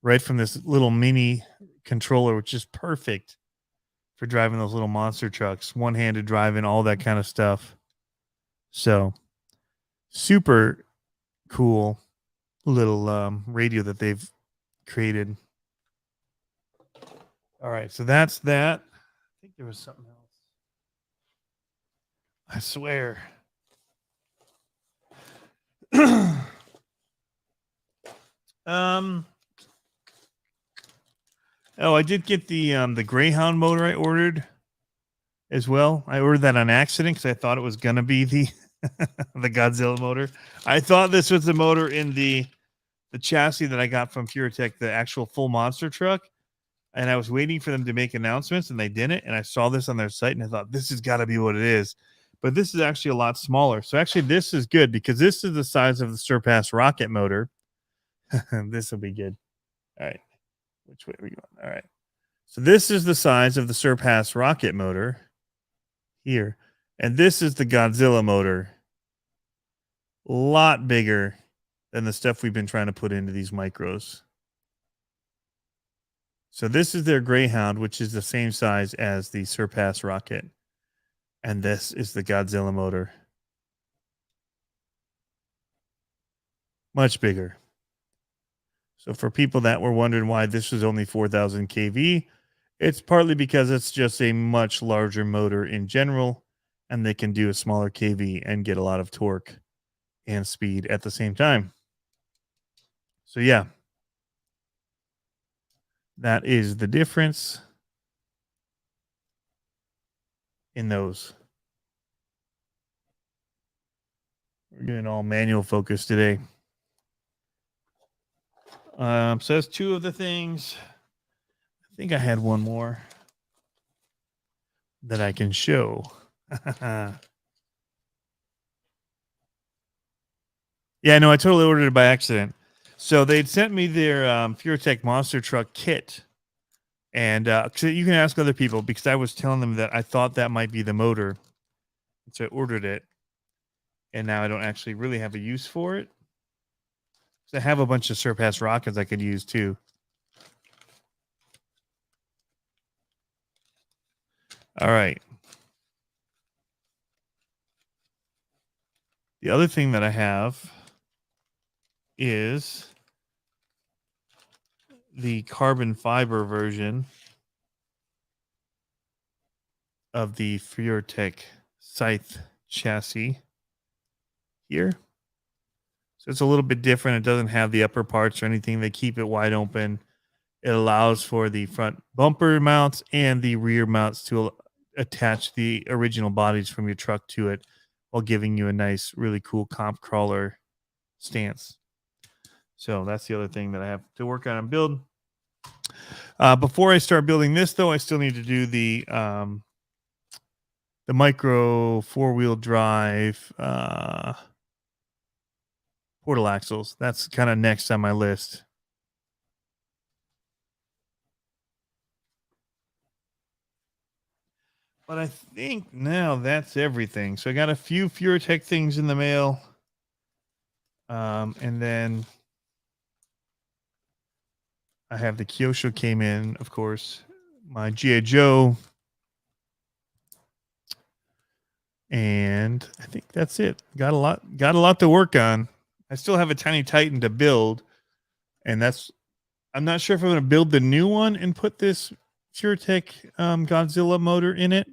right from this little mini controller, which is perfect for driving those little monster trucks, one-handed driving, all that kind of stuff. So super cool little radio that they've created. All right, so that's that. I think there was something else. I swear. Oh, I did get the Greyhound motor I ordered as well. I ordered that on accident because I thought it was gonna be the the Godzilla motor. I thought this was the motor in the chassis that I got from Furatech, the actual full monster truck. And I was waiting for them to make announcements, and they didn't. And I saw this on their site, and I thought, this has got to be what it is. But this is actually a lot smaller. So actually, this is good because this is the size of the Surpass rocket motor. This will be good. All right. Which way are we going? All right. So this is the size of the Surpass rocket motor here. And this is the Godzilla motor. A lot bigger than the stuff we've been trying to put into these micros. So this is their Greyhound, which is the same size as the Surpass rocket. And this is the Godzilla motor. Much bigger. So for people that were wondering why this was only 4,000 kV, it's partly because it's just a much larger motor in general, and they can do a smaller kV and get a lot of torque and speed at the same time. So yeah. That is the difference in those. We're getting all manual focus today. So that's two of the things. I think I had one more that I can show. Yeah, no, I totally ordered it by accident. So they'd sent me their Furatech monster truck kit. And so you can ask other people because I was telling them that I thought that might be the motor. So I ordered it. And now I don't actually really have a use for it. So I have a bunch of Surpass rockets I could use too. All right. The other thing that I have is the carbon fiber version of the FureTech Scythe chassis here. So it's a little bit different. It doesn't have the upper parts or anything. They keep it wide open. It allows for the front bumper mounts and the rear mounts to attach the original bodies from your truck to it while giving you a nice, really cool comp crawler stance. So that's the other thing that I have to work on and build. Before I start building this, though, I still need to do the micro 4-wheel drive portal axles. That's kind of next on my list. But I think now that's everything. So I got a few FureTech things in the mail. And then I have the Kyosho came in, of course, my G.I. Joe. And I think that's it. Got a lot to work on. I still have a Tiny Titan to build. And I'm not sure if I'm going to build the new one and put this FureTech Godzilla motor in it,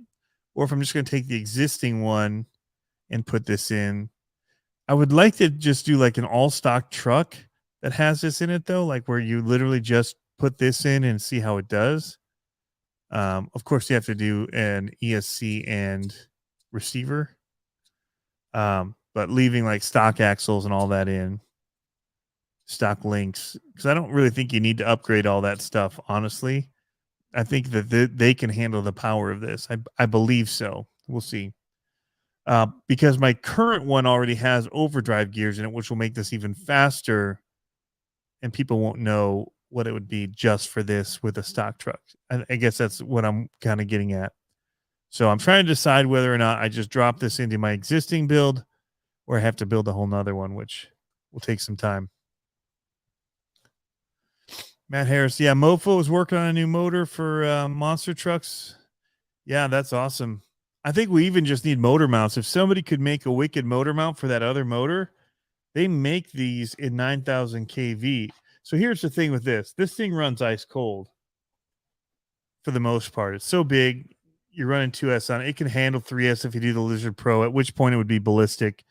or if I'm just going to take the existing one and put this in. I would like to just do like an all stock truck that has this in it, though, like where you literally just put this in and see how it does. Of course, you have to do an ESC and receiver, but leaving like stock axles and all that in, stock links, because I don't really think you need to upgrade all that stuff, honestly. I think that they can handle the power of this. I believe so. We'll see. Because my current one already has overdrive gears in it, which will make this even faster, and people won't know what it would be just for this with a stock truck. I guess that's what I'm kind of getting at. So I'm trying to decide whether or not I just drop this into my existing build or I have to build a whole nother one, which will take some time. Matt Harris. Yeah, Mofo is working on a new motor for monster trucks. Yeah, that's awesome. I think we even just need motor mounts. If somebody could make a wicked motor mount for that other motor, they make these in 9,000 kV. So here's the thing with this. This thing runs ice cold for the most part. It's so big. You're running 2S on it. It can handle 3S if you do the Lizard Pro, at which point it would be ballistic.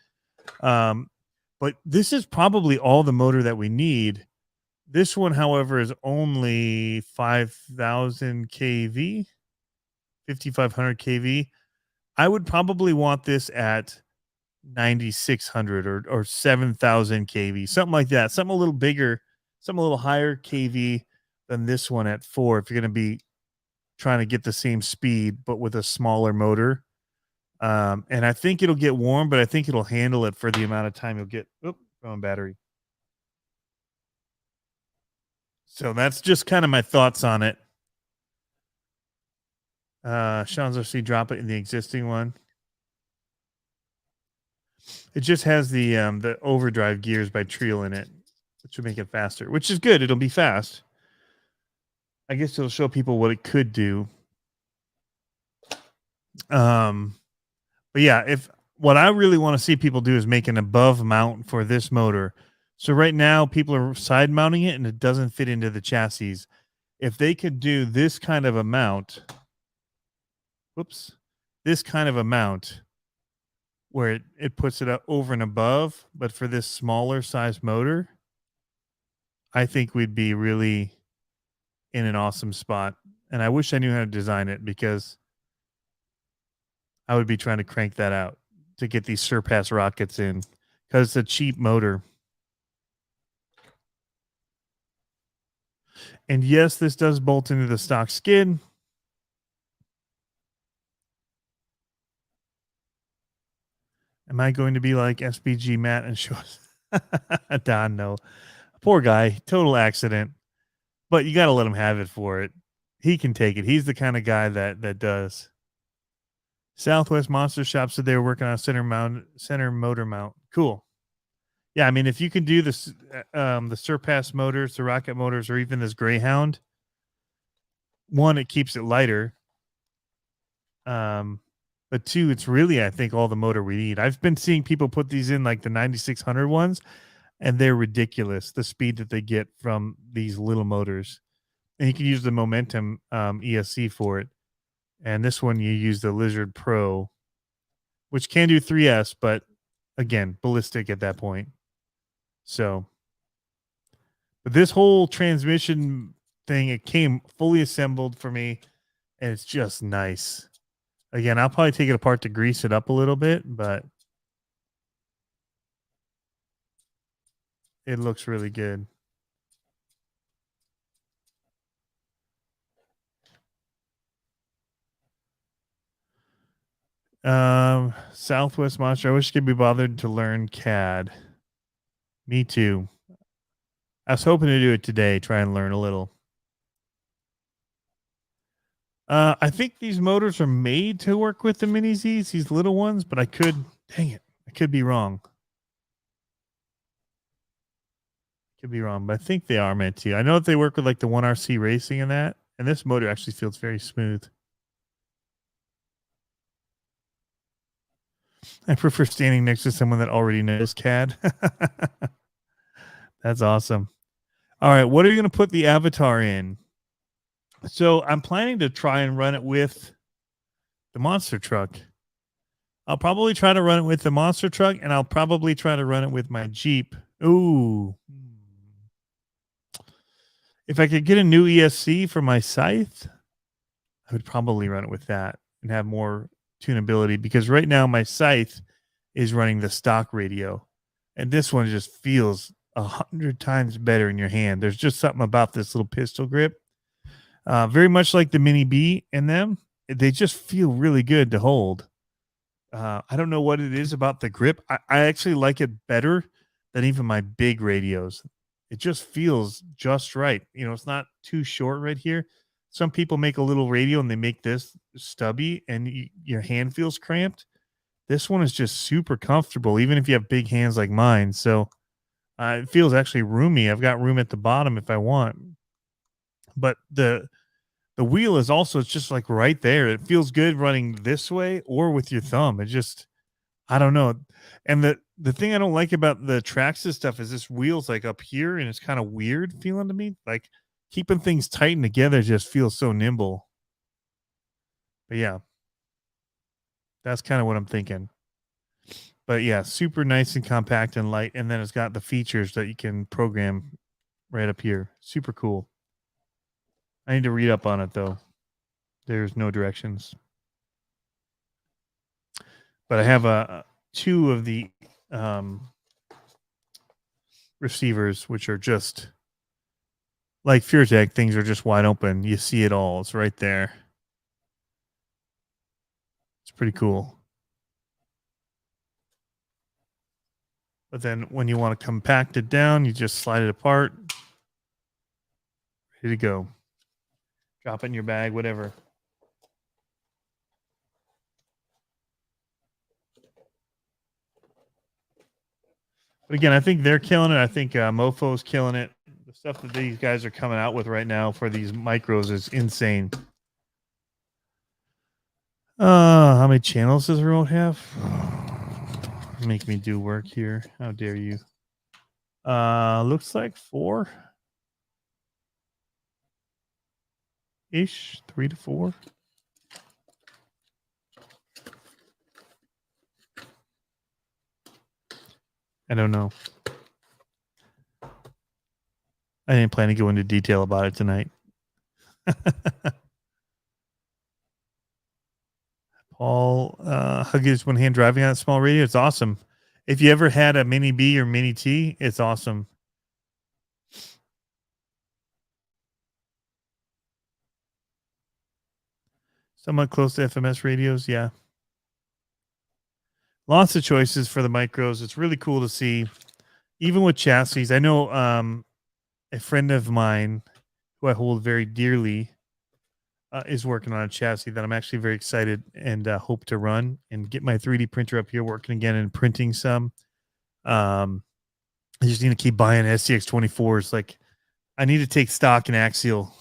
But this is probably all the motor that we need. This one, however, is only 5,000 kV, 5,500 kV. I would probably want this at 9,600 or 7,000 kV, something like that. Something a little bigger, something a little higher kV than this one at 4. If you're going to be trying to get the same speed, but with a smaller motor. And I think it'll get warm, but I think it'll handle it for the amount of time you'll get. Wrong battery. So that's just kind of my thoughts on it. Sean's RC, drop it in the existing one. It just has the overdrive gears by Trio in it, which will make it faster, which is good. It'll be fast. I guess it'll show people what it could do. But yeah, if what I really want to see people do is make an above mount for this motor. So right now people are side mounting it and it doesn't fit into the chassis. If they could do this kind of a mount, this kind of a mount where it puts it up over and above, but for this smaller size motor, I think we'd be really in an awesome spot. And I wish I knew how to design it, because I would be trying to crank that out to get these Surpass rockets in, because it's a cheap motor. And yes, this does bolt into the stock skid. Am I going to be like SBG Matt and show us? Don, no. Poor guy, total accident. But you got to let him have it for it. He can take it. He's the kind of guy that does. Southwest Monster Shop said they were working on a center motor mount. Cool. Yeah, I mean, if you can do this, the Surpass motors, the rocket motors, or even this Greyhound, one, it keeps it lighter. but two, it's really, I think, all the motor we need. I've been seeing people put these in like the 9600 ones, and they're ridiculous, the speed that they get from these little motors. And you can use the Momentum ESC for it. And this one, you use the Lizard Pro, which can do 3S, but again, ballistic at that point. So, but this whole transmission thing, it came fully assembled for me, and it's just nice. Again, I'll probably take it apart to grease it up a little bit, but it looks really good. Southwest Monster. I wish I could be bothered to learn CAD. Me too. I was hoping to do it today, try and learn a little. I think these motors are made to work with the Mini Zs, these little ones, but I could be wrong. Could be wrong, but I think they are meant to. I know that they work with like the 1RC Racing and that, and this motor actually feels very smooth. I prefer standing next to someone that already knows CAD. That's awesome. All right, what are you going to put the avatar in? So I'm planning to try and run it with the monster truck. I'll probably try to run it with the monster truck, and I'll probably try to run it with my Jeep. Ooh. If I could get a new ESC for my Scythe, I would probably run it with that and have more tunability, because right now my Scythe is running the stock radio, and this one just feels 100 times better in your hand. There's just something about this little pistol grip. Very much like the Mini B in them. They just feel really good to hold. I don't know what it is about the grip. I actually like it better than even my big radios. It just feels just right. You know, it's not too short right here. Some people make a little radio and they make this stubby and your hand feels cramped. This one is just super comfortable, even if you have big hands like mine. So it feels actually roomy. I've got room at the bottom if I want. But the wheel is also, it's just like right there. It feels good running this way or with your thumb. It just, I don't know. And the thing I don't like about the Traxxas stuff is this wheel's like up here and it's kind of weird feeling to me. Like keeping things tightened together just feels so nimble. But yeah, that's kind of what I'm thinking. But yeah, super nice and compact and light. And then it's got the features that you can program right up here. Super cool. I need to read up on it though. There's no directions. But I have two of the receivers, which are just like FearTech. Things are just wide open. You see it all. It's right there. It's pretty cool. But then when you want to compact it down, you just slide it apart. Ready to go. Drop it in your bag, whatever. But again, I think they're killing it. I think Mofo's killing it. The stuff that these guys are coming out with right now for these micros is insane. How many channels does the remote have? Make me do work here. How dare you? Looks like 4 ish, 3 to 4. I don't know. I didn't plan to go into detail about it tonight. Paul, Huggies one hand driving on a small radio. It's awesome. If you ever had a Mini B or Mini T, it's awesome. Somewhat close to FMS radios, yeah. Lots of choices for the micros. It's really cool to see, even with chassis. I know a friend of mine who I hold very dearly is working on a chassis that I'm actually very excited and hope to run and get my 3D printer up here working again and printing some. I just need to keep buying SCX24s. Like, I need to take stock in Axial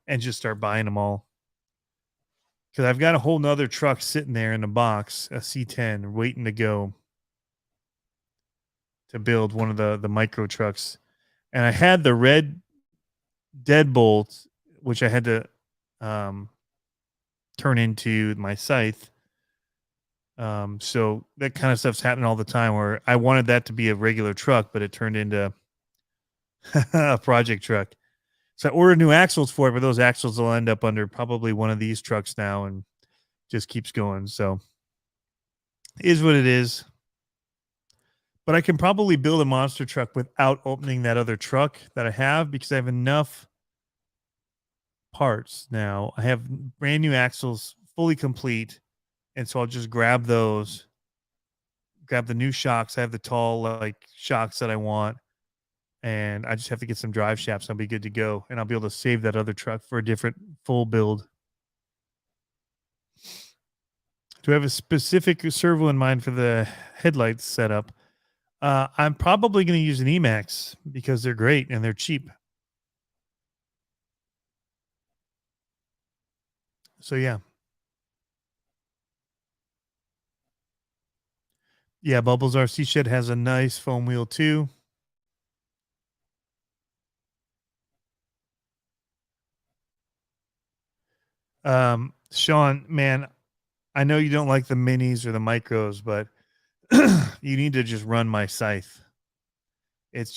and just start buying them all. because I've got a whole nother truck sitting there in a box, a C10, waiting to go to build one of the micro trucks. And I had the red deadbolt, which I had to turn into my scythe. So that kind of stuff's happening all the time where I wanted that to be a regular truck, but it turned into a project truck. So I ordered new axles for it, but those axles will end up under probably one of these trucks now and just keeps going. So it is what it is. But I can probably build a monster truck without opening that other truck that I have because I have enough parts now. I have brand new axles, fully complete. And so I'll just grab those, grab the new shocks. I have the tall like shocks that I want. And I just have to get some drive shafts. I'll be good to go. And I'll be able to save that other truck for a different full build. Do I have a specific servo in mind for the headlights setup? I'm probably going to use an Emax because they're great and they're cheap. So yeah. Yeah, Bubbles RC Shed has a nice foam wheel too. Sean, man, I know you don't like the minis or the micros, but you need to just run my scythe. It's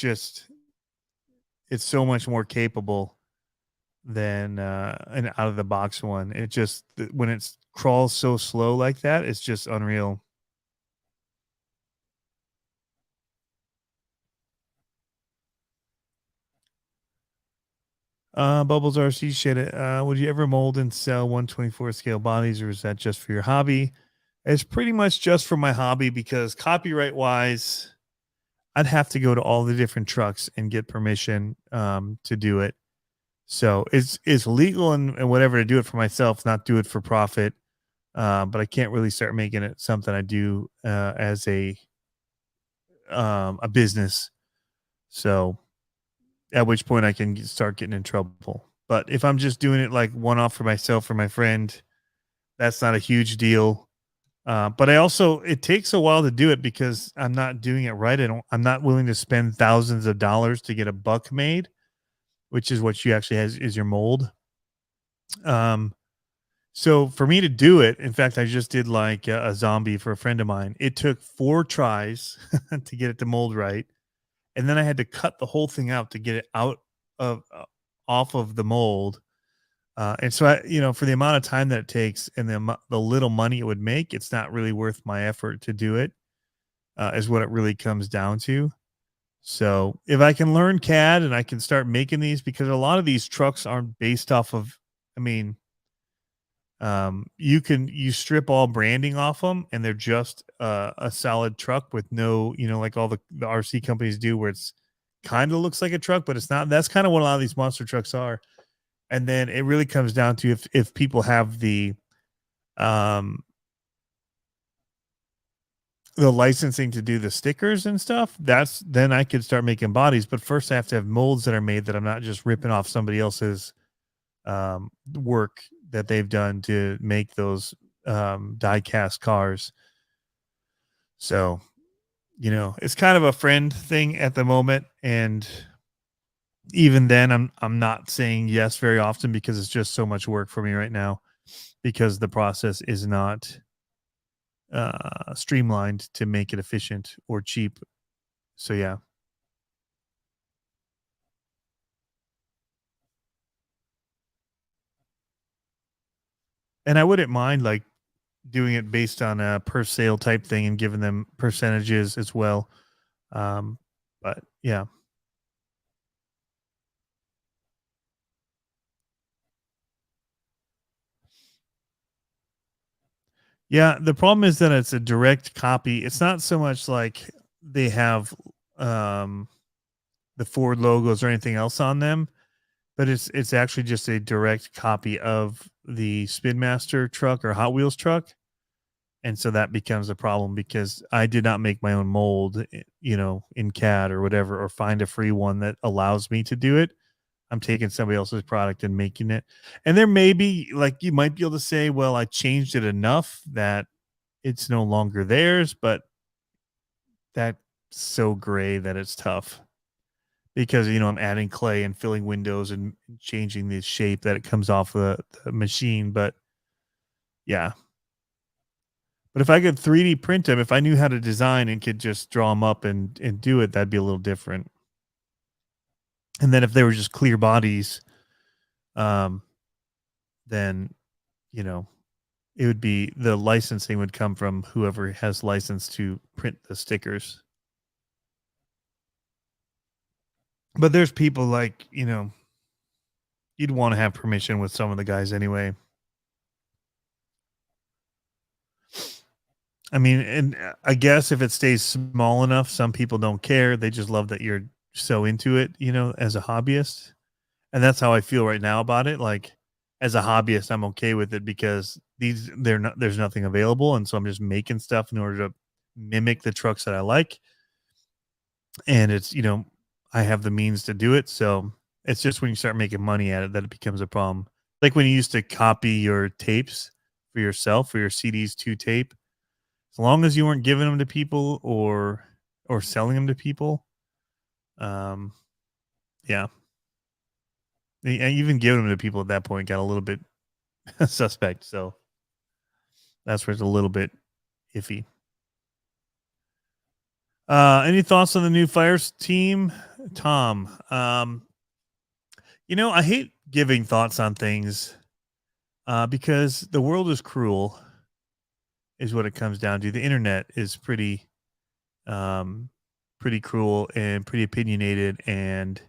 so much more capable than an out of the box one. It just, when it crawls so slow like that, it's just unreal. Bubbles RC shit. Would you ever mold and sell 124 scale bodies, or is that just for your hobby? It's pretty much just for my hobby because copyright wise, I'd have to go to all the different trucks and get permission to do it. So it's legal and whatever to do it for myself, not do it for profit. But I can't really start making it something I do as a business. So at which point I can start getting in trouble. But if I'm just doing it like one off for myself or my friend, that's not a huge deal. But it takes a while to do it because I'm not doing it right. I'm not willing to spend thousands of dollars to get a buck made, which is what you actually has is your mold. So for me to do it, in fact, I just did like a zombie for a friend of mine. It took 4 tries to get it to mold right. And then I had to cut the whole thing out to get it out of off of the mold. And so for the amount of time that it takes and the little money it would make, it's not really worth my effort to do it. Is what it really comes down to. So if I can learn CAD and I can start making these, because a lot of these trucks aren't based off of, you strip all branding off them and they're just a solid truck with no, like all the RC companies do, where it's kind of looks like a truck, but it's not. That's kind of what a lot of these monster trucks are. And then it really comes down to if people have the licensing to do the stickers and stuff, then I could start making bodies. But first I have to have molds that are made that I'm not just ripping off somebody else's work that they've done to make those die cast cars. So, it's kind of a friend thing at the moment. And even then I'm not saying yes very often because it's just so much work for me right now because the process is not streamlined to make it efficient or cheap. So yeah. And I wouldn't mind like doing it based on a per sale type thing and giving them percentages as well. But yeah. Yeah, the problem is that it's a direct copy. It's not so much like they have the Ford logos or anything else on them, but it's actually just a direct copy of the Spin Master truck or Hot Wheels truck. And so that becomes a problem because I did not make my own mold, in CAD or whatever, or find a free one that allows me to do it. I'm taking somebody else's product and making it. And there may be, like, you might be able to say, well, I changed it enough that it's no longer theirs, but that's so gray that it's tough because, I'm adding clay and filling windows and changing the shape that it comes off the machine. But yeah. But if I could 3D print them, if I knew how to design and could just draw them up and do it, that'd be a little different. And then if they were just clear bodies, then, it would be the licensing would come from whoever has license to print the stickers. But there's people like, you'd want to have permission with some of the guys anyway. I mean, and I guess if it stays small enough, some people don't care. They just love that you're so into it, as a hobbyist. And that's how I feel right now about it. Like, as a hobbyist, I'm okay with it because there's nothing available. And so I'm just making stuff in order to mimic the trucks that I like. And it's, I have the means to do it. So it's just when you start making money at it that it becomes a problem. Like when you used to copy your tapes for yourself, for your CDs to tape, as long as you weren't giving them to people or selling them to people, yeah. Even giving them to people at that point got a little bit suspect. So that's where it's a little bit iffy. Any thoughts on the new Fires team, Tom? I hate giving thoughts on things because the world is cruel, is what it comes down to. The internet is pretty cruel and pretty opinionated, and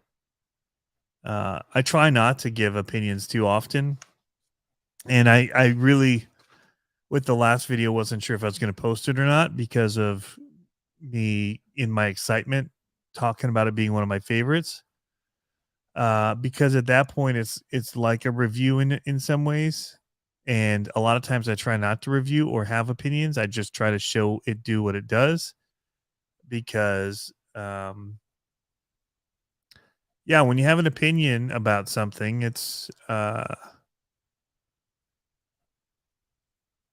I try not to give opinions too often. And I really, with the last video, wasn't sure if I was going to post it or not because of me in my excitement talking about it being one of my favorites. Because at that point it's like a review in some ways. And a lot of times I try not to review or have opinions. I just try to show it do what it does because, when you have an opinion about something, it's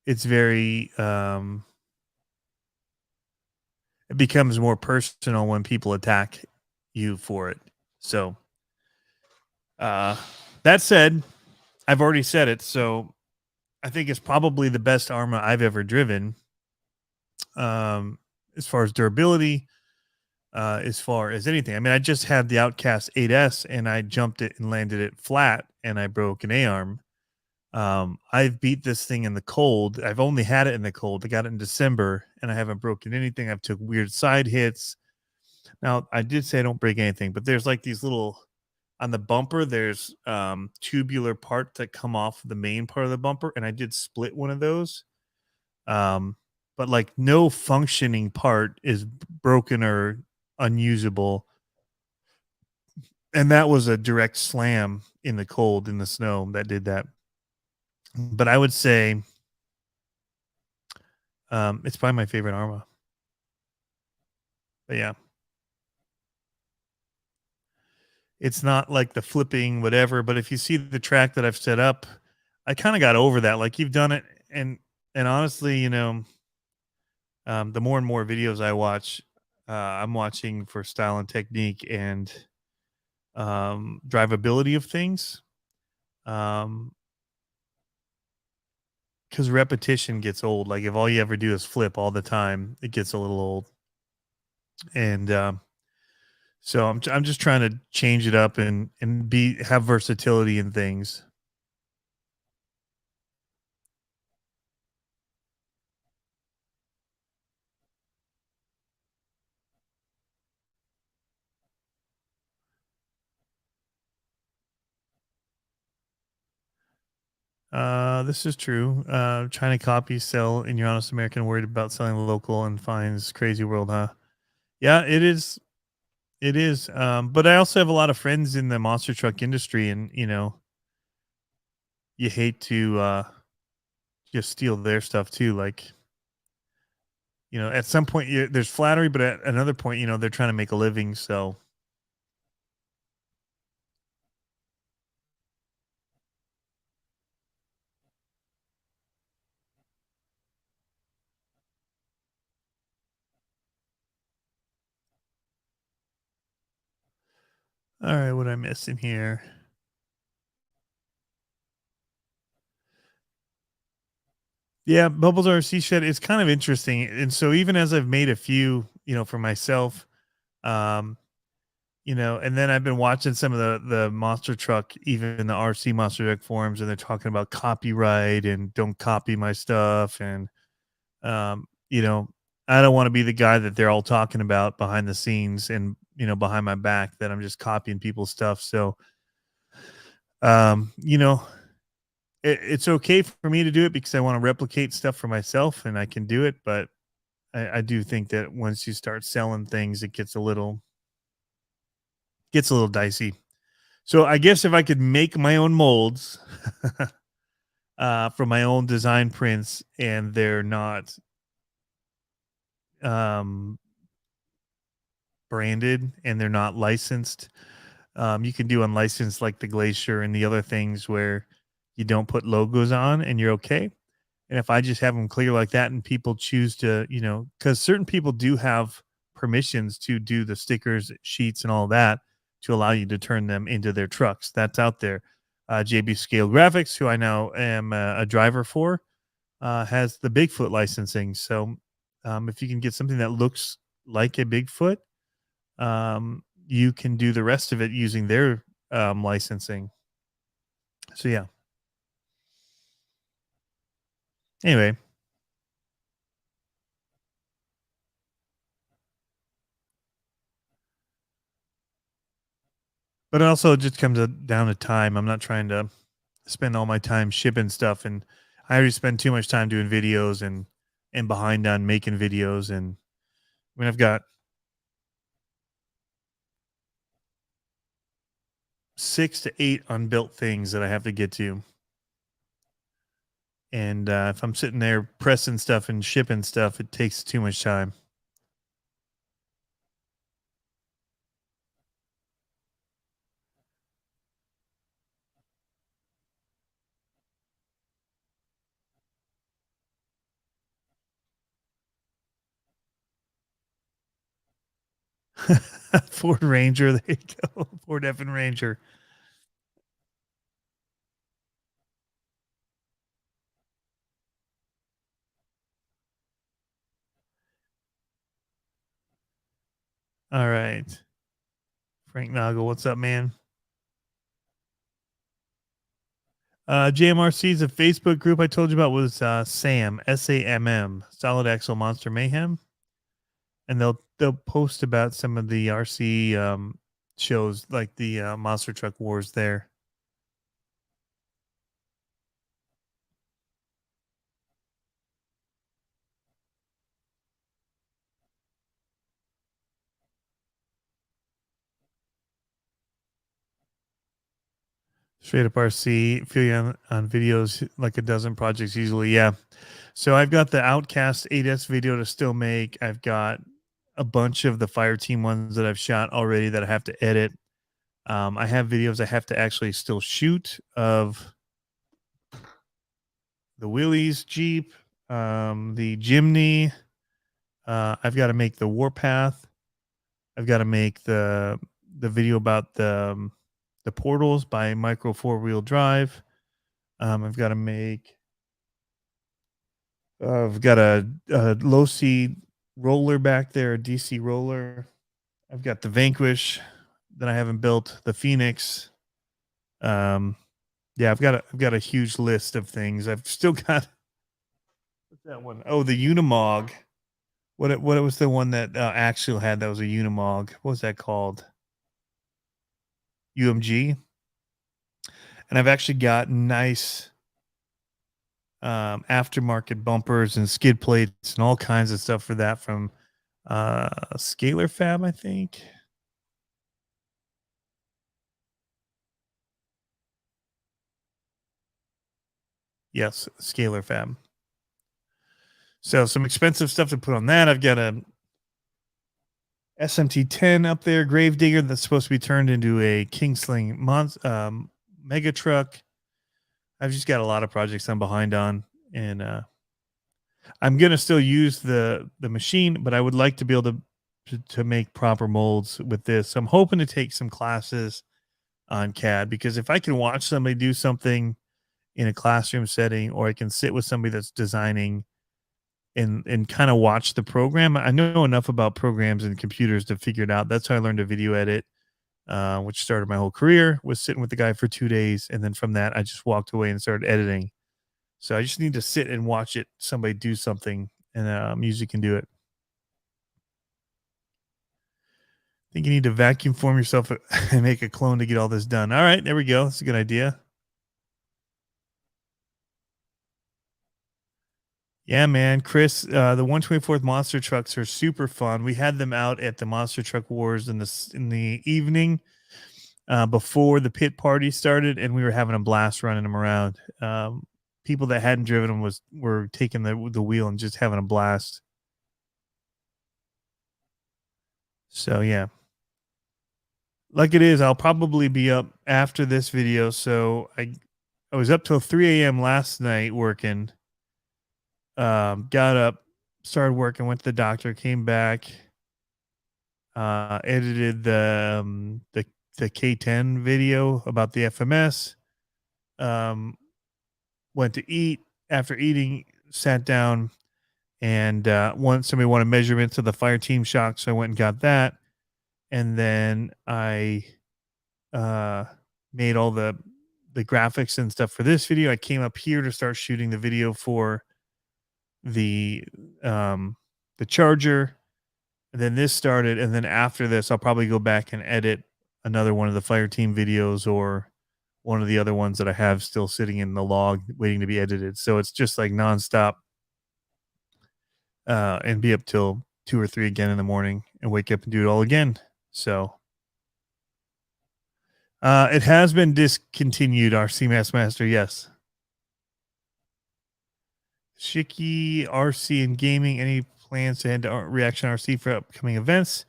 very, it becomes more personal when people attack you for it. So, that said, I've already said it. So I think it's probably the best Arma I've ever driven. As far as durability, as far as anything. I mean, I just had the Outcast 8S and I jumped it and landed it flat and I broke an A-arm. I've beat this thing in the cold. I've only had it in the cold. I got it in December and I haven't broken anything. I've took weird side hits. Now, I did say I don't break anything, but there's like these little, on the bumper, there's tubular parts that come off the main part of the bumper, and I did split one of those. But like no functioning part is broken or unusable. And that was a direct slam in the cold, in the snow that did that. But I would say it's probably my favorite Arma. But yeah. It's not like the flipping whatever, but if you see the track that I've set up, I kind of got over that. Like you've done it, and honestly, the more and more videos I watch, I'm watching for style and technique and drivability of things. Because repetition gets old. Like if all you ever do is flip all the time, it gets a little old. And so I'm just trying to change it up and have versatility in things. This is true. China copies sell in your honest American, worried about selling local and finds crazy world, huh? Yeah, it is. It is. But I also have a lot of friends in the monster truck industry, and you hate to just steal their stuff too. Like, at some point there's flattery, but at another point, they're trying to make a living. So All right, what am I missing here? Yeah, Bubbles RC Shed is kind of interesting. And so even as I've made a few, for myself, um, and then I've been watching some of the monster truck, even the RC monster truck forums, and they're talking about copyright and don't copy my stuff. And, um, you know, I don't want to be the guy that they're all talking about behind the scenes and, behind my back that I'm just copying people's stuff. So, um, you know, it's okay for me to do it because I want to replicate stuff for myself and I can do it. But I do think that once you start selling things, it gets a little dicey. So I guess if I could make my own molds for my own design prints and they're not um, branded and they're not licensed, you can do unlicensed like the Glacier and the other things where you don't put logos on and you're okay. And if I just have them clear like that and people choose to, because certain people do have permissions to do the stickers, sheets, and all that to allow you to turn them into their trucks. That's out there. JB Scale Graphics, who I now am a driver for, has the Bigfoot licensing. So if you can get something that looks like a Bigfoot, you can do the rest of it using their licensing. So yeah. Anyway, but also it just comes down to time. I'm not trying to spend all my time shipping stuff, and I already spend too much time doing videos and behind on making videos. And I mean, I've got 6 to 8 unbuilt things that I have to get to. And if I'm sitting there pressing stuff and shipping stuff, it takes too much time. Ford Ranger, there you go. Ford effing Ranger. All right. Frank Nagel, what's up, man? JMRC's a Facebook group I told you about was SAM, SAMM, Solid Axle Monster Mayhem. And they'll post about some of the RC shows like the Monster Truck Wars there. Straight up RC, feel you on videos like a dozen projects easily. Yeah. So I've got the Outcast 8S video to still make. I've got a bunch of the Fire Team ones that I've shot already that I have to edit. I have videos I have to actually still shoot of the Willys Jeep, the Jimny. I've got to make the Warpath. I've got to make the video about the portals by Micro 4-wheel drive. I've got to make. I've got a low C roller back there, a DC roller. I've got the Vanquish that I haven't built, the Phoenix. Yeah, I've got a huge list of things. I've still got what's that one? Oh, the Unimog. What was the one that Axial had that was a Unimog? What was that called? UMG. And I've actually got nice aftermarket bumpers and skid plates and all kinds of stuff for that from Scalar Fab, I think. Yes, Scalar Fab. So some expensive stuff to put on that. I've got a SMT-10 up there, Gravedigger, that's supposed to be turned into a Kingsling mega truck. I've just got a lot of projects I'm behind on, and I'm gonna still use the machine, but I would like to be able to to make proper molds with this. So I'm hoping to take some classes on CAD, because if I can watch somebody do something in a classroom setting, or I can sit with somebody that's designing and kind of watch the program. I know enough about programs and computers to figure it out. That's how I learned to video edit, which started my whole career, was sitting with the guy for 2 days. And then from that, I just walked away and started editing. So I just need to sit and watch somebody do something, and usually can do it. I think you need to vacuum form yourself and make a clone to get all this done. All right, there we go. That's a good idea. Yeah, man, Chris, the 124th monster trucks are super fun. We had them out at the Monster Truck Wars in the evening before the pit party started, and we were having a blast running them around. People that hadn't driven them were taking the wheel and just having a blast. So yeah, like it is, I'll probably be up after this video. So I was up till 3 a.m. last night working. Got up, started working, went to the doctor, came back, edited the K10 video about the FMS. Went to eat. After eating, sat down, and somebody wanted measurements of the fire team shock, so I went and got that. And then I made all the graphics and stuff for this video. I came up here to start shooting the video for the Charger, and then this started. And then after this, I'll probably go back and edit another one of the fire team videos, or one of the other ones that I have still sitting in the log waiting to be edited. So it's just like nonstop, and be up till 2 or 3 again in the morning, and wake up and do it all again. So it has been discontinued, our CMAS Master. Yes. CCxRC and gaming. Any plans to head to Reaction RC for upcoming events?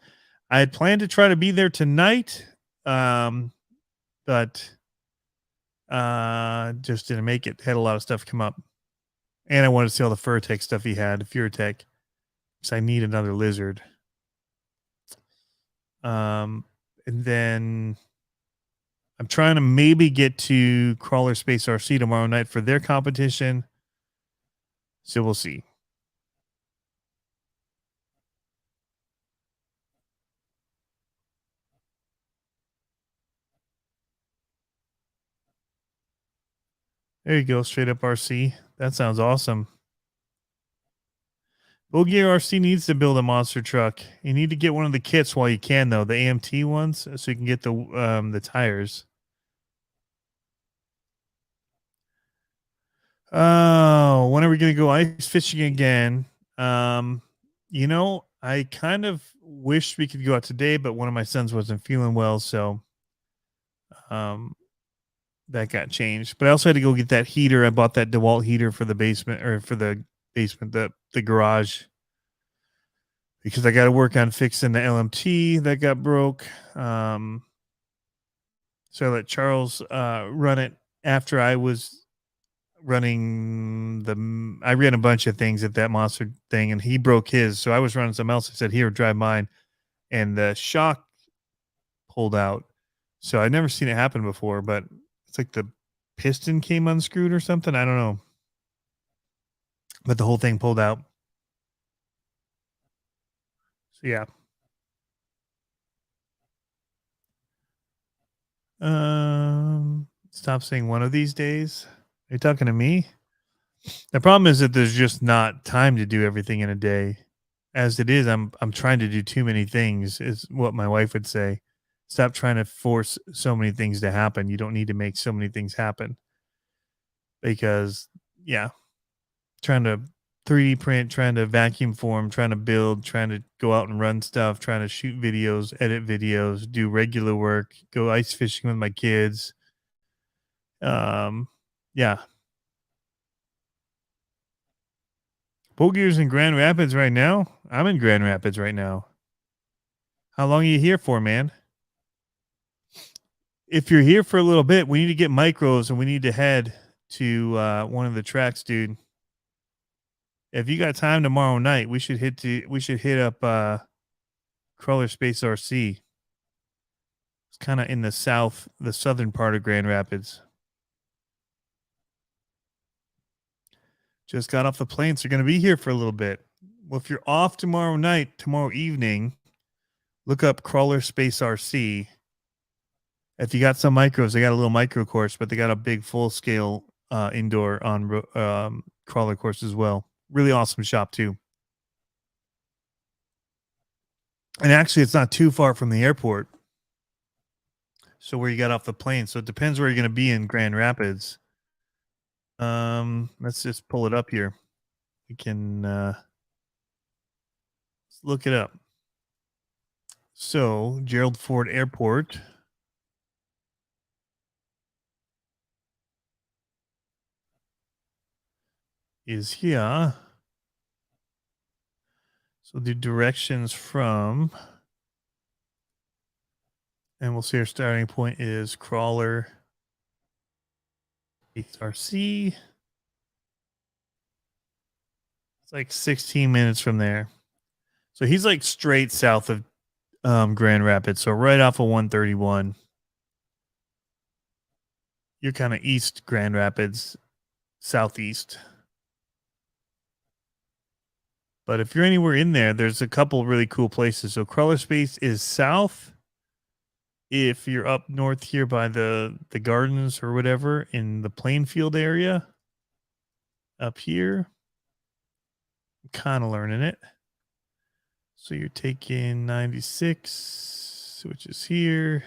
I had planned to try to be there tonight, but just didn't make it. Had a lot of stuff come up, and I wanted to see all the Furtech stuff he had, Furtech, because I need another lizard. And then I'm trying to maybe get to Crawler Space RC tomorrow night for their competition. So we'll see. There you go, straight up RC. That sounds awesome. Bogear RC needs to build a monster truck. You need to get one of the kits while you can, though, the AMT ones, so you can get the tires. Oh, when are we going to go ice fishing again? You know, I kind of wish we could go out today, but one of my sons wasn't feeling well, so that got changed. But I also had to go get that heater. I bought that DeWalt heater for the basement, or for the basement, the garage, because I got to work on fixing the LMT that got broke. So I let Charles run it after I was running I ran a bunch of things at that monster thing, and he broke his, so I was running something else. I said, here, drive mine, and the shock pulled out. So I'd never seen it happen before, but it's like the piston came unscrewed or something, I don't know, but the whole thing pulled out. So yeah. Stop saying one of these days. Are you talking to me? The problem is that there's just not time to do everything in a day. As it is, I'm trying to do too many things, is what my wife would say. Stop trying to force so many things to happen. You don't need to make so many things happen. Because, yeah, trying to 3D print, trying to vacuum form, trying to build, trying to go out and run stuff, trying to shoot videos, edit videos, do regular work, go ice fishing with my kids. Yeah. Bogier's in Grand Rapids right now. I'm in Grand Rapids right now. How long are you here for, man? If you're here for a little bit, we need to get micros, and we need to head to one of the tracks, dude. If you got time tomorrow night, we should hit up Crawler Space RC. It's kind of in the southern part of Grand Rapids. Just got off the plane, so you're going to be here for a little bit. Well, if you're off tomorrow evening, look up Crawler Space RC. If you got some micros, they got a little micro course, but they got a big full-scale indoor on crawler course as well. Really awesome shop, too. And actually, it's not too far from the airport. So where you got off the plane. So it depends where you're going to be in Grand Rapids. Let's just pull it up here. We can let's look it up. So Gerald Ford Airport is here. So the directions from, and we'll see our starting point is Crawler RC. It's like 16 minutes from there. So he's like straight south of Grand Rapids. So right off of 131. You're kind of east Grand Rapids, southeast. But if you're anywhere in there, there's a couple really cool places. So Crawler Space is south. If you're up north here by the gardens or whatever in the Plainfield area, up here, I'm kind of learning it. So you're taking 96, which is here.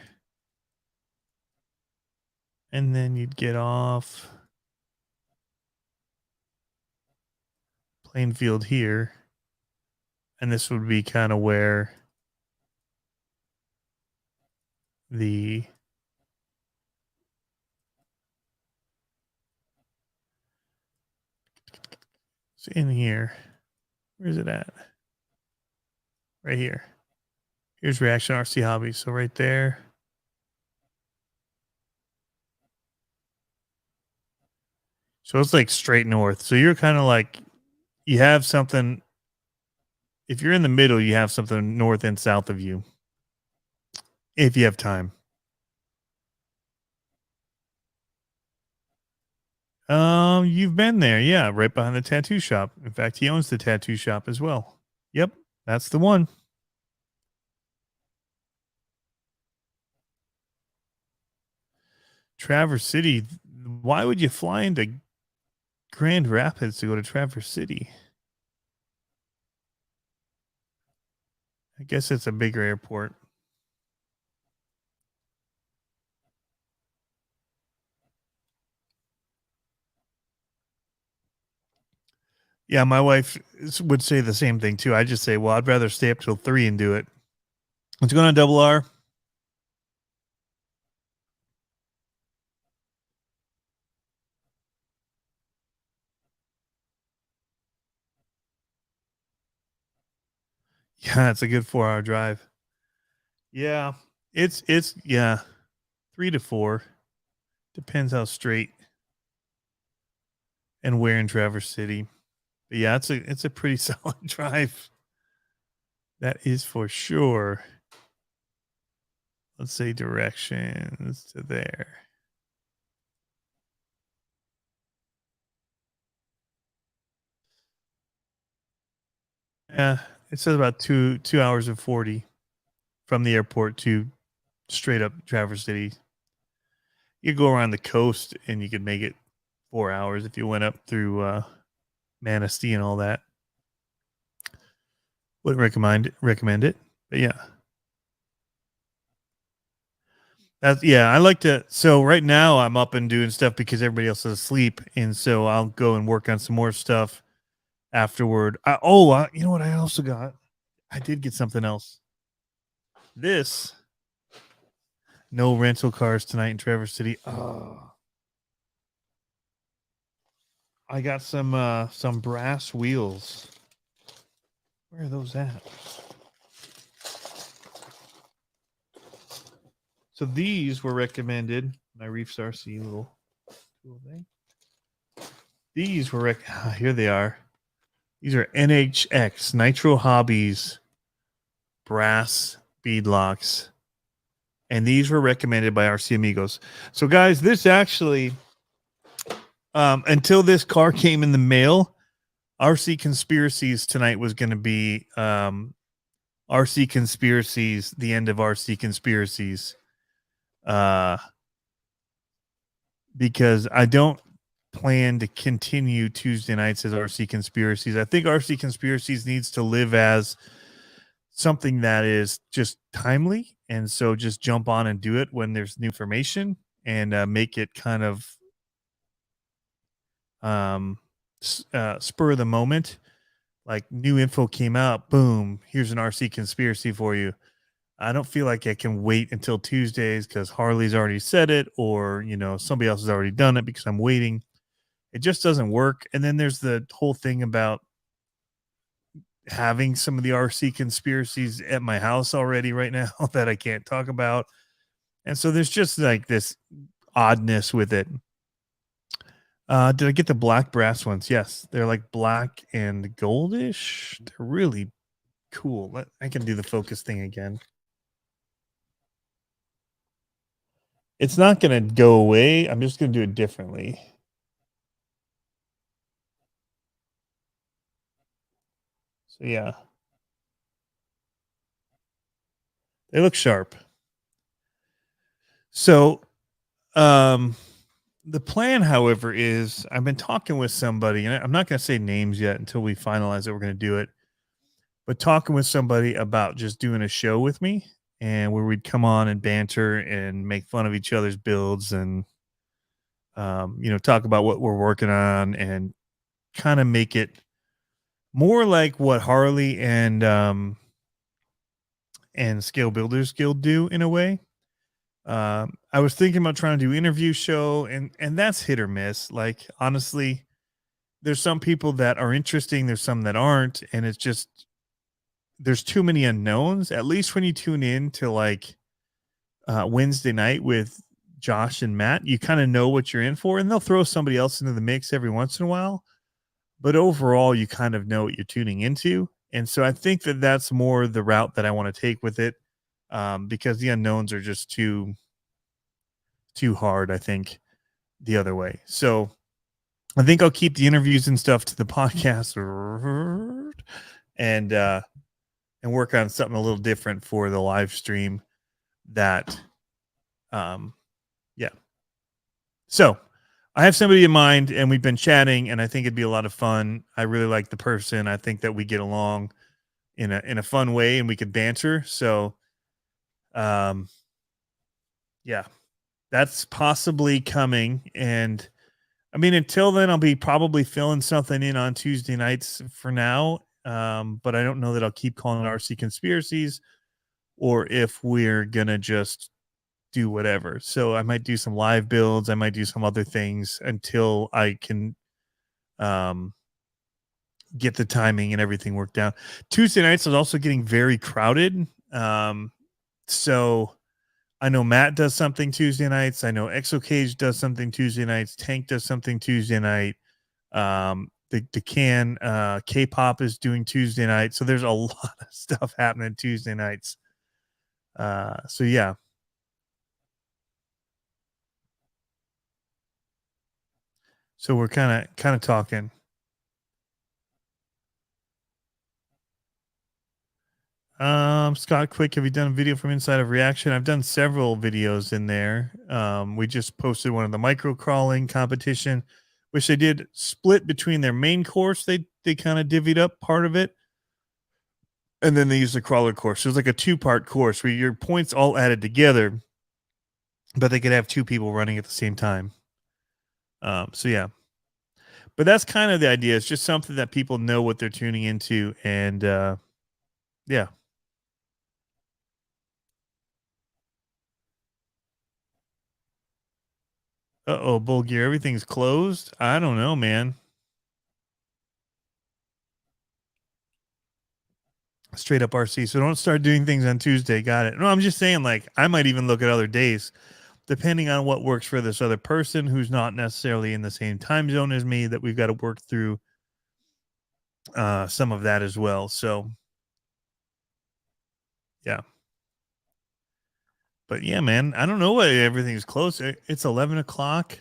And then you'd get off Plainfield here. And this would be kind of where the it's in here. Where is it at? Right here. Here's Reaction RC Hobbies. So right there. So it's like straight north. So you're kind of like, you have something. If you're in the middle, you have something north and south of you. If you have time. You've been there. Yeah, right behind the tattoo shop. In fact, he owns the tattoo shop as well. Yep, that's the one. Traverse City. Why would you fly into Grand Rapids to go to Traverse City? I guess it's a bigger airport. Yeah, my wife would say the same thing too. I just say, well, I'd rather stay up till 3 and do it. What's going on, Double R? Yeah, it's a good 4-hour drive. Yeah, it's 3 to 4. Depends how straight and where in Traverse City. But yeah, it's a pretty solid drive. That is for sure. Let's say directions to there. Yeah, it says about 2 hours and 40 from the airport to straight up Traverse City. You go around the coast and you could make it 4 hours if you went up through Manistee and all that. Wouldn't recommend it, but yeah. I like to. So right now I'm up and doing stuff because everybody else is asleep, and so I'll go and work on some more stuff afterward. You know what I also got? I did get something else. This no rental cars tonight in Traverse City. Oh, I got some brass wheels. Where are those at? So these were recommended. My Reefs RC little tool thing. These were here they are. These are NHX Nitro Hobbies brass bead locks. And these were recommended by RC Amigos. So, guys, this actually, until this car came in the mail, RC Conspiracies tonight was going to be RC Conspiracies, the end of RC Conspiracies. Because I don't plan to continue Tuesday nights as RC Conspiracies. I think RC Conspiracies needs to live as something that is just timely. And so just jump on and do it when there's new information and make it kind of spur of the moment. Like new info came out, boom, here's an RC Conspiracy for you. I don't feel like I can wait until Tuesdays because Harley's already said it, or somebody else has already done it because I'm waiting. It just doesn't work. And then there's the whole thing about having some of the RC conspiracies at my house already right now that I can't talk about. And so there's just like this oddness with it. Did I get the black brass ones? Yes, they're like black and goldish. They're really cool. I can do the focus thing again. It's not going to go away. I'm just going to do it differently. So yeah. They look sharp. So the plan, however, is I've been talking with somebody, and I'm not going to say names yet until we finalize that we're going to do it, but talking with somebody about just doing a show with me and where we'd come on and banter and make fun of each other's builds and, talk about what we're working on and kind of make it more like what Harley and Scale Builders Guild do in a way. I was thinking about trying to do interview show and that's hit or miss. Like, honestly, there's some people that are interesting. There's some that aren't. And it's just, there's too many unknowns, at least when you tune in to like Wednesday night with Josh and Matt, you kind of know what you're in for, and they'll throw somebody else into the mix every once in a while. But overall, you kind of know what you're tuning into. And so I think that that's more the route that I want to take with it. Because the unknowns are just too hard, I think, the other way. So I think I'll keep the interviews and stuff to the podcast and work on something a little different for the live stream that, yeah. So I have somebody in mind and we've been chatting and I think it'd be a lot of fun. I really like the person. I think that we get along in a fun way and we could banter. So, yeah, that's possibly coming. And I mean, until then, I'll be probably filling something in on Tuesday nights for now. But I don't know that I'll keep calling it RC Conspiracies or if we're going to just do whatever. So I might do some live builds. I might do some other things until I can, get the timing and everything worked out. Tuesday nights is also getting very crowded. So I know Matt does something Tuesday nights. I know ExoCage does something Tuesday nights. Tank does something Tuesday night. The can K-pop is doing Tuesday night. So there's a lot of stuff happening Tuesday nights. So yeah. So we're kind of talking. Scott Quick, have you done a video from inside of Reaction? I've done several videos in there. We just posted one of the micro crawling competition, which they did split between their main course. They kind of divvied up part of it. And then they used the crawler course. So it was like a 2-part course where your points all added together, but they could have 2 people running at the same time. So yeah. But that's kind of the idea. It's just something that people know what they're tuning into. And yeah. Uh-oh, Bull Gear, everything's closed? I don't know, man. Straight up RC. So don't start doing things on Tuesday. Got it. No, I'm just saying, like, I might even look at other days, depending on what works for this other person who's not necessarily in the same time zone as me, that we've got to work through some of that as well. So Yeah. But yeah, man, I don't know why everything's closed. It's 11 o'clock.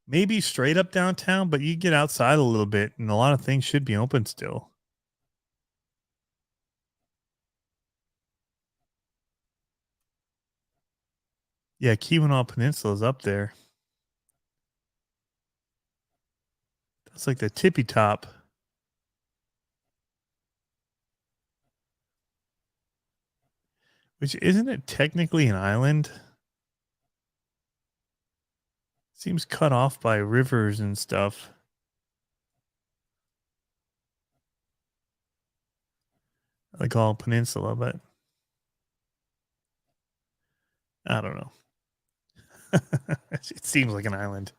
Maybe straight up downtown, but you get outside a little bit and a lot of things should be open still. Yeah, Keweenaw Peninsula is up there. That's like the tippy top. Which isn't it technically an island? Seems cut off by rivers and stuff. Like all peninsula, but I don't know. It seems like an island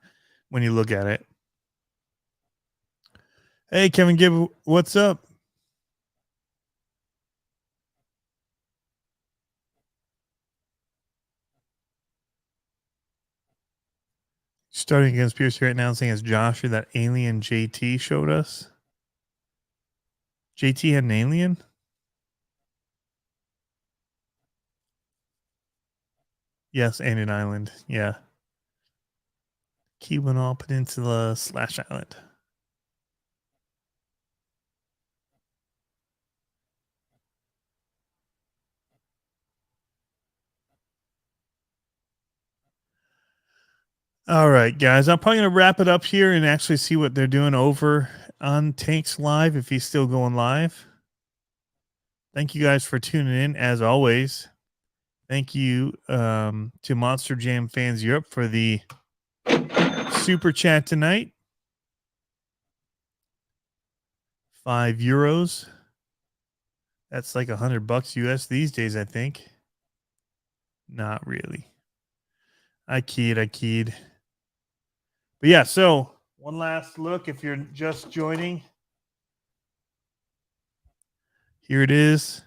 when you look at it. Hey, Kevin Gibb, what's up? Starting against Pierce right now, saying it's Josh or that alien JT showed us. JT had an alien? Yes, and an island. Yeah. Keweenaw Peninsula / island. All right, guys. I'm probably going to wrap it up here and actually see what they're doing over on Tanks Live if he's still going live. Thank you guys for tuning in, as always. Thank you to Monster Jam Fans Europe for the super chat tonight. €5. That's like $100 US these days, I think. Not really. I keyed. But yeah, so one last look if you're just joining. Here it is.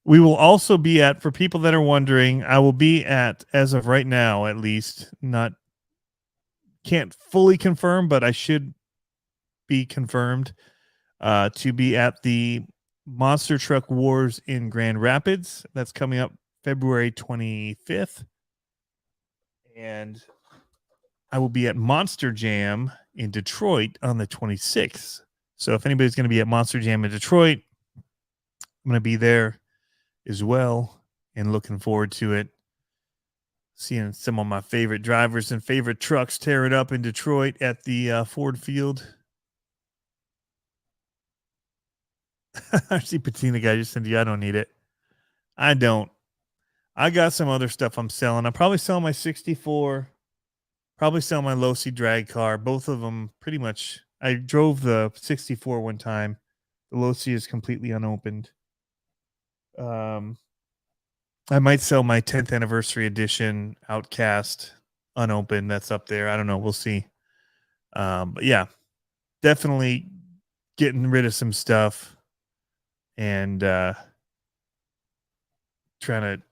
We will also be at, for people that are wondering, I will be at, as of right now at least, can't fully confirm, but I should be confirmed to be at the Monster Truck Wars in Grand Rapids. That's coming up February 25th. And I will be at Monster Jam in Detroit on the 26th. So if anybody's going to be at Monster Jam in Detroit, I'm going to be there as well and looking forward to it. Seeing some of my favorite drivers and favorite trucks tear it up in Detroit at the Ford Field. I see Patina guy just said, yeah, I don't need it. I don't. I got some other stuff I'm selling. I'll probably sell my 64. Probably sell my low-C drag car. Both of them pretty much. I drove the 64 one time. The low-C is completely unopened. I might sell my 10th anniversary edition Outcast unopened. That's up there. I don't know. We'll see. But yeah, definitely getting rid of some stuff and trying to.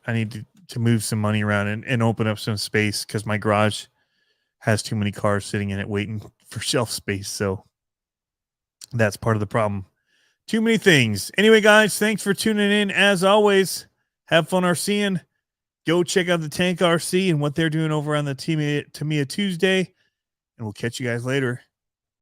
I need to move some money around and open up some space because my garage has too many cars sitting in it waiting for shelf space. So that's part of the problem. Too many things. Anyway, guys, thanks for tuning in. As always, have fun RCing. Go check out the Tank RC and what they're doing over on the Tamiya Tuesday. And we'll catch you guys later.